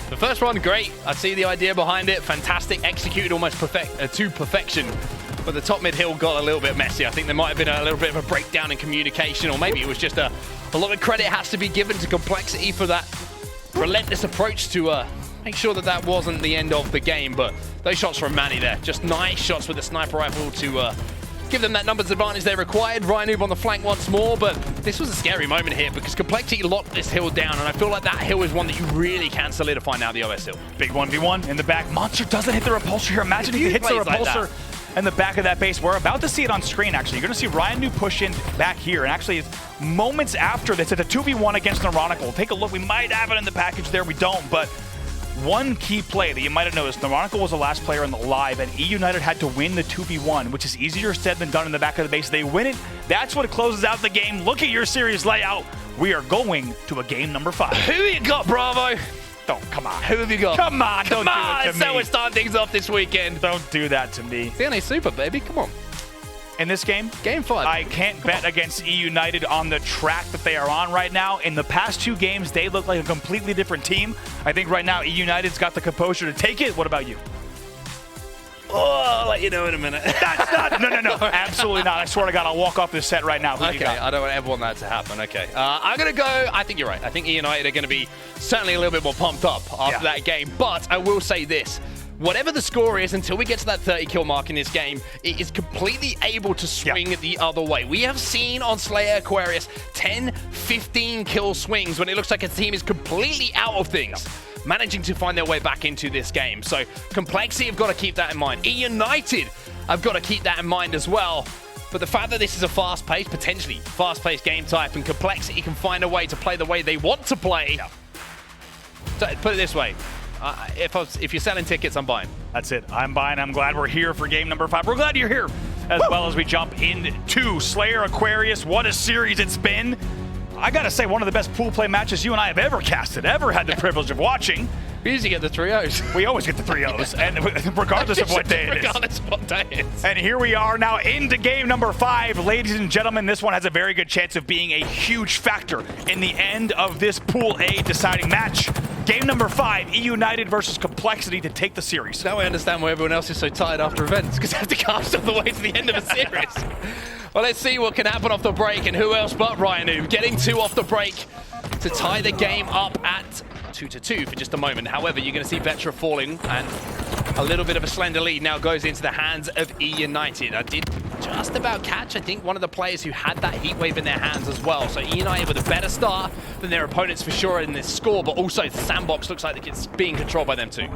The first one, great. I see the idea behind it. Fantastic. Executed almost to perfection. But the top mid hill got a little bit messy. I think there might have been a little bit of a breakdown in communication, or maybe it was just a lot of credit has to be given to Complexity for that relentless approach to make sure that that wasn't the end of the game, but those shots from Manny there, just nice shots with the sniper rifle to give them that numbers advantage they required. RyaNoob on the flank once more, but this was a scary moment here because Complexity locked this hill down, and I feel like that hill is one that you really can solidify now, the OS hill. Big 1v1 in the back. MoNsTcR doesn't hit the repulsor here. Imagine if he hits the repulsor in the back of that base. We're about to see it on screen, actually. You're going to see RyaNoob push in back here, and actually it's moments after this, it's a 2v1 against Neuronical. Take a look. We might have it in the package there. We don't, but one key play that you might have noticed, Neuronical was the last player in the live, and eUnited had to win the 2v1, which is easier said than done in the back of the base. They win it. That's what closes out the game. Look at your series layout. We are going to a game number 5. Who you got, Bravo? Oh, come on. Who have you got? Come on, don't do it to me. So we're starting things off this weekend. Don't do that to me. DNA Super, baby, come on. In this game, Game 5. I can't bet against eUnited on the track that they are on right now. In the past 2 games, they look like a completely different team. I think right now eUnited's got the composure to take it. What about you? Oh, I'll let you know in a minute. That's not, no, absolutely not. I swear to God, I'll walk off this set right now. Who do you Okay, got? I don't ever want that to happen. Okay, I'm going to go, I think you're right. I think eUnited are going to be certainly a little bit more pumped up after that game. But I will say this. Whatever the score is, until we get to that 30 kill mark in this game, it is completely able to swing the other way. We have seen on Slayer Aquarius 10, 15 kill swings when it looks like a team is completely out of things, managing to find their way back into this game. So Complexity have got to keep that in mind. eUnited have got to keep that in mind as well. But the fact that this is a fast-paced, potentially fast-paced game type, and Complexity can find a way to play the way they want to play. So, put it this way. If you're selling tickets, I'm buying. That's it. I'm buying. I'm glad we're here for game number 5. We're glad you're here as well as we jump into Slayer Aquarius. What a series it's been. I got to say, one of the best pool play matches you and I have ever casted, ever had the privilege of watching. We usually get the 3-0s. We always get the 3-0s, and regardless of what day it is. Regardless of what day it is. And here we are now into game number 5. Ladies and gentlemen, this one has a very good chance of being a huge factor in the end of this Pool A deciding match. Game number 5, eUnited versus Complexity to take the series. Now I understand why everyone else is so tired after events, because they have to cast all the way to the end of a series. Well, let's see what can happen off the break, and who else but RyaNoob getting 2 off the break to tie the game up at 2-2 for just a moment. However, you're going to see Vetra falling, and a little bit of a slender lead now goes into the hands of eUnited. I did just about catch, I think, one of the players who had that heat wave in their hands as well. So eUnited with a better start than their opponents for sure in this score, but also the sandbox looks like it's being controlled by them too.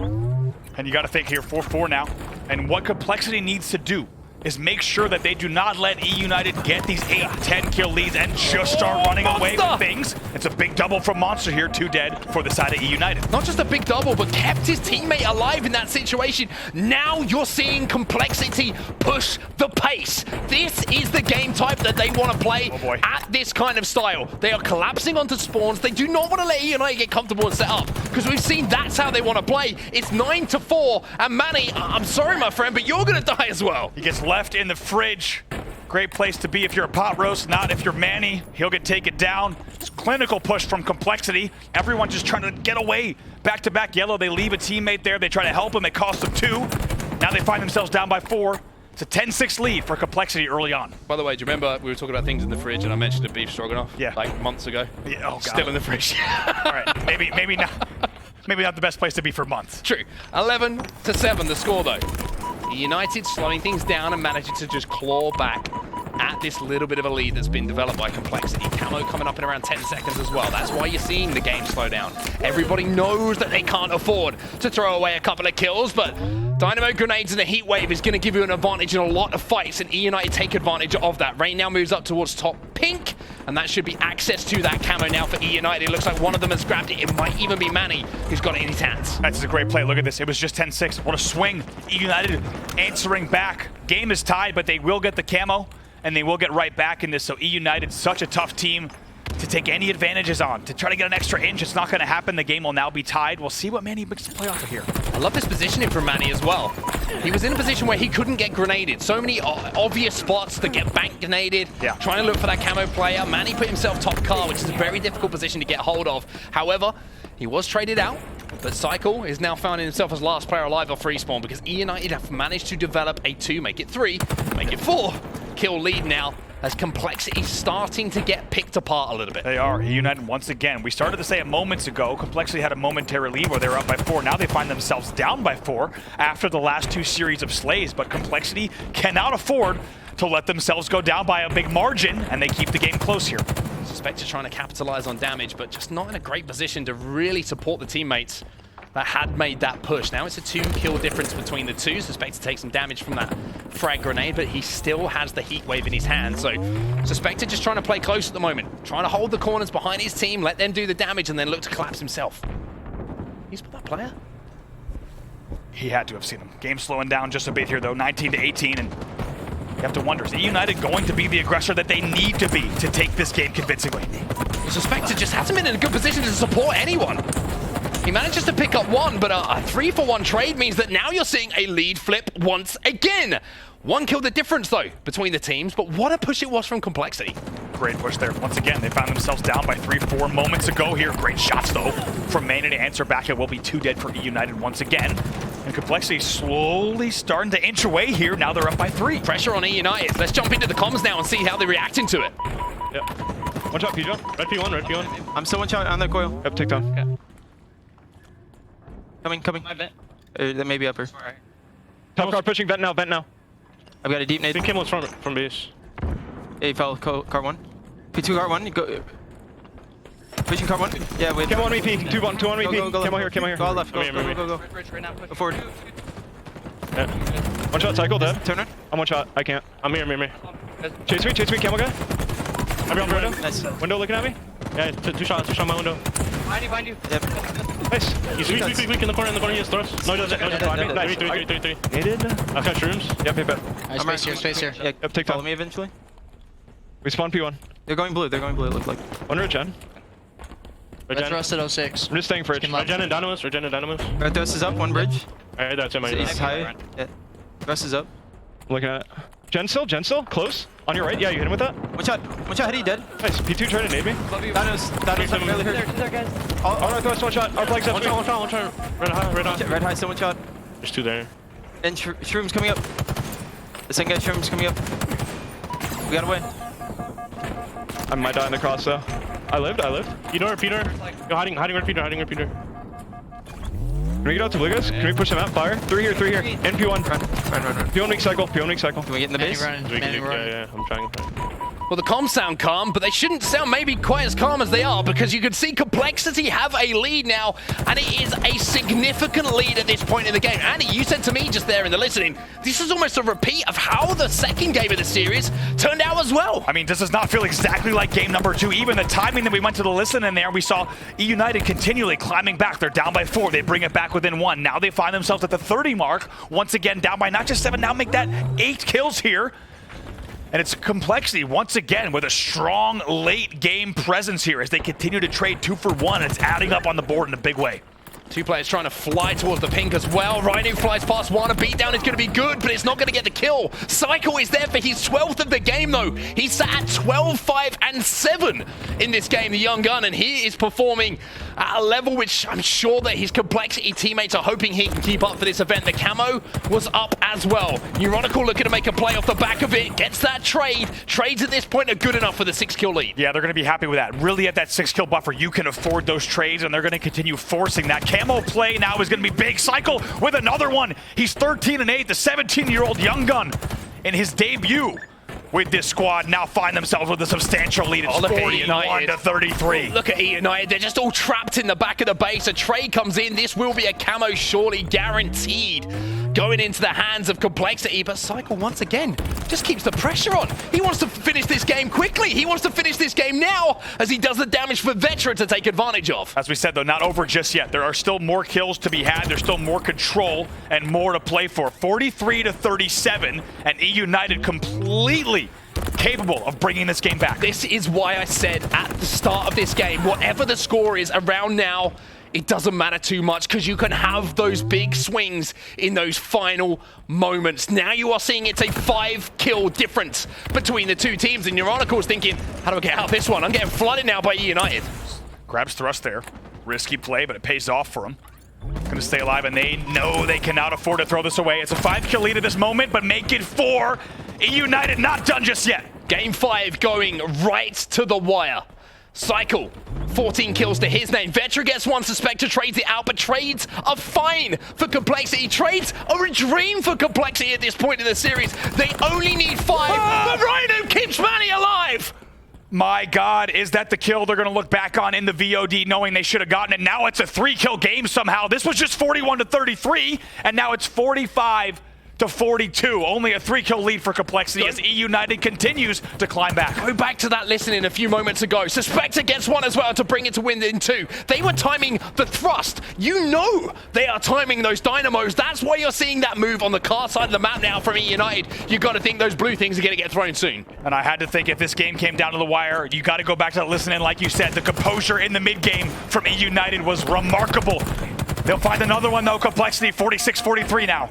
And you got to think here, 4-4 now. And what Complexity needs to do is make sure that they do not let eUnited get these 8-10 kill leads and just start running away with things. It's a big double from MoNsTcR here, 2 dead for the side of eUnited. Not just a big double, but kept his teammate alive in that situation. Now you're seeing Complexity push the pace. This is the game type that they want to play at this kind of style. They are collapsing onto spawns. They do not want to let eUnited get comfortable and set up, because we've seen that's how they want to play. It's 9-4, and Manny, I'm sorry, my friend, but you're going to die as well. He gets left in the fridge. Great place to be if you're a pot roast, not if you're Manny. He'll get taken down. It's clinical push from Complexity. Everyone just trying to get away. Back-to-back yellow. They leave a teammate there. They try to help him. It costs them 2. Now they find themselves down by 4. It's a 10-6 lead for Complexity early on. By the way, do you remember we were talking about things in the fridge and I mentioned a beef stroganoff? Yeah. Like months ago? Yeah, oh God. Still in the fridge. All right, maybe not. Maybe not the best place to be for months. True. 11-7 the score though. eUnited slowing things down and managing to just claw back at this little bit of a lead that's been developed by Complexity. Camo coming up in around 10 seconds as well. That's why you're seeing the game slow down. Everybody knows that they can't afford to throw away a couple of kills, but Dynamo Grenades and the Heat Wave is going to give you an advantage in a lot of fights, and eUnited take advantage of that. Rayne now moves up towards top pink, and that should be access to that camo now for eUnited. It looks like one of them has grabbed it. It might even be Manny who's got it in his hands. That's a great play. Look at this. It was just 10-6. What a swing. eUnited answering back. Game is tied, but they will get the camo, and they will get right back in this. So eUnited, such a tough team to take any advantages on. To try to get an extra inch, it's not going to happen. The game will now be tied. We'll see what Manny makes the play off of here. I love this positioning from Manny as well. He was in a position where he couldn't get grenaded. So many obvious spots to get bank grenaded. Yeah. Trying to look for that camo player. Manny put himself top car, which is a very difficult position to get hold of. However, he was traded out, but CyKul is now finding himself as last player alive off respawn because eUnited have managed to develop a 2, make it 3, make it 4 kill lead now as Complexity starting to get picked apart a little bit. They are. eUnited once again. We started to say it moments ago. Complexity had a momentary lead where they were up by 4. Now they find themselves down by 4 after the last 2 series of slays. But Complexity cannot afford to let themselves go down by a big margin, and they keep the game close here. Suspector trying to capitalize on damage, but just not in a great position to really support the teammates that had made that push. Now it's a 2-kill difference between the two. Suspector takes some damage from that frag grenade, but he still has the heat wave in his hand. So Suspector just trying to play close at the moment, trying to hold the corners behind his team, let them do the damage, and then look to collapse himself. He's put that player. He had to have seen him. Game slowing down just a bit here, though, 19-18, and you have to wonder, is eUnited going to be the aggressor that they need to be to take this game convincingly? The Suspector just hasn't been in a good position to support anyone. He manages to pick up one, but a 3-for-1 trade means that now you're seeing a lead flip once again. 1 kill the difference, though, between the teams, but what a push it was from Complexity. Great push there. Once again, they found themselves down by 3-4 moments ago here. Great shots, though, from Manny to answer back. It will be 2 dead for eUnited once again. And Complexity slowly starting to inch away here. Now they're up by 3. Pressure on eUnited. Let's jump into the comms now and see how they're reacting to it. Yep. One shot, P-John. Red P1, red P1. I'm still one shot on the coil. Yep, take down. Okay. Coming. My bet. That may be upper. Alright. Top car pushing, vent now, vent now. I've got a deep I nade. think Kim was from base. Hey, fell car 1. P2 car 1. Go. Pushing car 1. Yeah, wait. Kim on me, P. 2 on me, P. Kim on here, Kim on here. Go left. Go. Rich right now. Go forward. Yeah. One shot, CyKul dead. Turner. I'm one shot, I can't. I'm here. Chase me, camel guy. I'm behind window. Nice. Window looking at me. Yeah, two shots my window. Behind you. Yep. Nice. He's weak in the corner, he has thrust. No, just Nice. three. Needed. I've got shrooms. Yep. Alright, space here. Yeah, Yep, take follow down. me eventually. We spawn P1. They're going blue, it looks like. One red gen. Let's rust at 06. I'm just staying fridge. Skim left. Regen and Dynamis. Red Dose is up, 1 bridge. Alright, that's it, He's high. Yeah. Rest is up. Looking at it. Gen still, close. On your right, yeah, you hit him with that. One shot, hit, he dead. Nice. P2 trying to nade me. Danos, I'm barely hurt. Oh, northwest, one shot. Outflank One shot. Red high. Red high, still one shot. There's 2 there. And Shroom's coming up. The second guy, Shroom's coming up. We got away. I might die in the cross though. I lived. Peter. Yo, hiding red Peter. Can we get out to blue guys? Can we push them out? Fire. 3 here. NP1. Run. P1 weak cycle. Can we get in the Manny base? running. Manny running. Yeah, I'm trying. Well, the comms sound calm, but they shouldn't sound maybe quite as calm as they are, because you can see Complexity have a lead now, and it is a significant lead at this point in the game. Andy, you said to me just there in the listening, this is almost a repeat of how the second game of the series turned out as well. I mean, this does not feel exactly like game number 2. Even the timing that we went to the listen in there, we saw eUnited continually climbing back. They're down by 4. They bring it back within 1. Now they find themselves at the 30 mark. Once again, down by not just 7, now make that 8 kills here. And it's Complexity once again with a strong late game presence here as they continue to trade 2 for 1. It's adding up on the board in a big way. 2 players trying to fly towards the pink as well. RyaNoob flies past 1. A beatdown is going to be good, but it's not going to get the kill. CyKul is there for his 12th of the game, though. He's sat at 12, 5, and 7 in this game, the young gun, and he is performing at a level which I'm sure that his Complexity teammates are hoping he can keep up for this event. The camo was up as well. Neuronical looking to make a play off the back of it. Gets that trade. Trades at this point are good enough for the 6-kill lead. Yeah, they're going to be happy with that. Really at that 6-kill buffer, you can afford those trades, and they're going to continue forcing that. Camo play now is going to be big. CyKul with another one. He's 13-8, the 17-year-old young gun in his debut with this squad now find themselves with a substantial lead. It's 41-33. Look at eUnited. They're just all trapped in the back of the base. A trade comes in. This will be a camo surely guaranteed going into the hands of Complexity, but CyKul once again just keeps the pressure on. He wants to finish this game quickly. He wants to finish this game now as he does the damage for Vetra to take advantage of. As we said, though, not over just yet. There are still more kills to be had. There's still more control and more to play for. 43-37, and eUnited completely capable of bringing this game back. This is why I said at the start of this game, whatever the score is around now, it doesn't matter too much because you can have those big swings in those final moments. Now you are seeing it's a 5-kill difference between the two teams, and Neuronical is thinking, how do I get out of this one? I'm getting flooded now by eUnited. Grabs thrust there. Risky play, but it pays off for him. Gonna stay alive, and they know they cannot afford to throw this away. It's a 5-kill lead at this moment, but make it 4. eUnited not done just yet. Game 5 going right to the wire. CyKul, 14 kills to his name. Vetra gets one, Suspector trades it out, but trades are fine for Complexity. Trades are a dream for Complexity at this point in the series. They only need 5, but RyaNoob keeps Manny alive! My God, is that the kill they're going to look back on in the VOD knowing they should have gotten it? Now it's a 3-kill game somehow. This was just 41-33, and now it's 45-42. Only a 3-kill lead for Complexity as eUnited continues to climb back. Go back to that listening a few moments ago. Suspector gets one as well to bring it to win in 2. They were timing the thrust. You know they are timing those dynamos. That's why you're seeing that move on the car side of the map now from eUnited. You got to think those blue things are going to get thrown soon. And I had to think if this game came down to the wire, you got to go back to that listening. Like you said, the composure in the mid game from eUnited was remarkable. They'll find another one though. Complexity 46-43 now.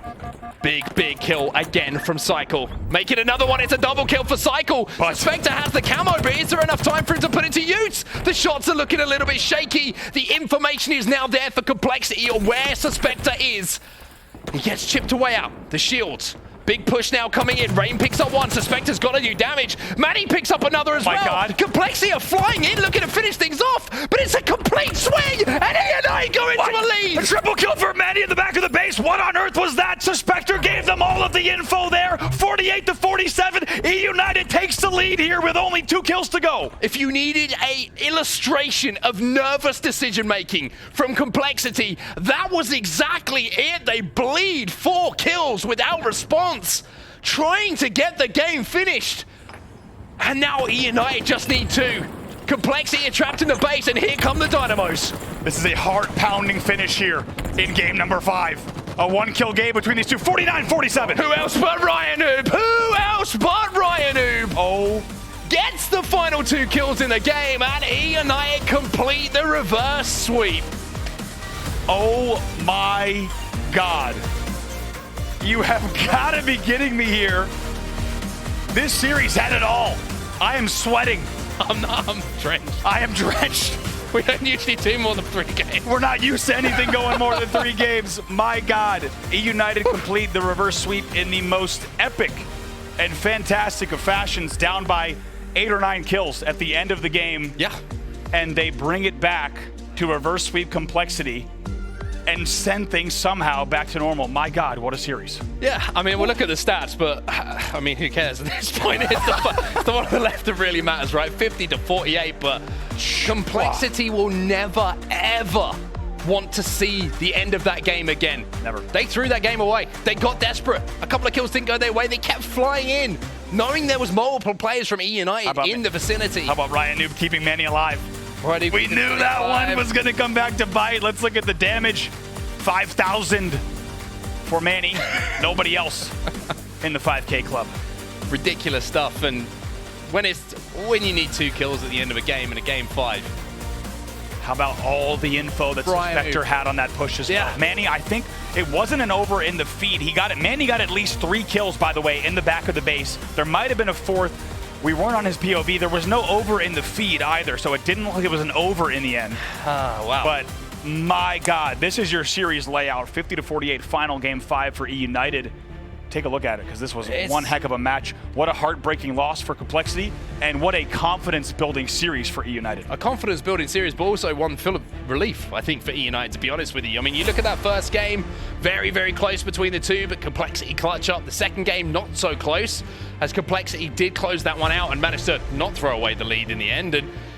Big kill again from CyKul. Make it another one. It's a double kill for CyKul. Suspector has the camo, but is there enough time for him to put it to use? The shots are looking a little bit shaky. The information is now there for Complexity on where Suspector is. He gets chipped away out. The shields. Big push now coming in. Rayne picks up one. Suspector's got to do damage. Manny picks up another as well. My God. Complexity are flying in, looking to finish things off, but it's a complete swing, and eUnited go into a lead. A triple kill for Manny in the back of the base. What on earth was that? Suspector gave them all of the info there. 48-47. eUnited takes the lead here with only 2 kills to go. If you needed a illustration of nervous decision-making from Complexity, that was exactly it. They bleed 4 kills without response, trying to get the game finished. And now eUnited just need 2. Complexity are trapped in the base, and here come the dynamos. This is a heart-pounding finish here in game number 5. A 1-kill game between these two. 49-47. Who else but RyaNoob? Who else but RyaNoob? Oh, Gets the final 2 kills in the game, and eUnited complete the reverse sweep. oh my God. You have got to be kidding me here. This series had it all. I am sweating. I'm drenched. I am drenched. We don't usually do more than 3 games. We're not used to anything going more than 3 games. My God. eUnited complete the reverse sweep in the most epic and fantastic of fashions, down by 8 or 9 kills at the end of the game. Yeah. And they bring it back to reverse sweep Complexity and send things somehow back to normal. My God, what a series. Yeah, I mean, we'll look at the stats, but I mean, who cares at this point? It's the one on the left that really matters, right? 50-48, but Complexity will never, ever want to see the end of that game again. Never. They threw that game away. They got desperate. A couple of kills didn't go their way. They kept flying in, knowing there was multiple players from eUnited in the vicinity. How about RyaNoob keeping Manny alive? Already We knew that one was going to come back to bite. Let's look at the damage. 5,000 for Manny. Nobody else in the 5K club. Ridiculous stuff. And when you need 2 kills at the end of a game in a game 5. How about all the info that Suspector had on that push as well? Manny, I think it wasn't an over in the feed. Manny got at least 3 kills, by the way, in the back of the base. There might have been a 4th. We weren't on his POV. There was no over in the feed either, so it didn't look like it was an over in the end. Wow. But my God, this is your series layout. 50-48 final game 5 for eUnited. Take a look at it, because this was one heck of a match. What a heartbreaking loss for Complexity, and what a confidence-building series for eUnited. A confidence-building series, but also one full of relief, I think, for eUnited, to be honest with you. I mean, you look at that first game, very, very close between the two, but Complexity clutch up. The second game, not so close, as Complexity did close that one out and managed to not throw away the lead in the end. And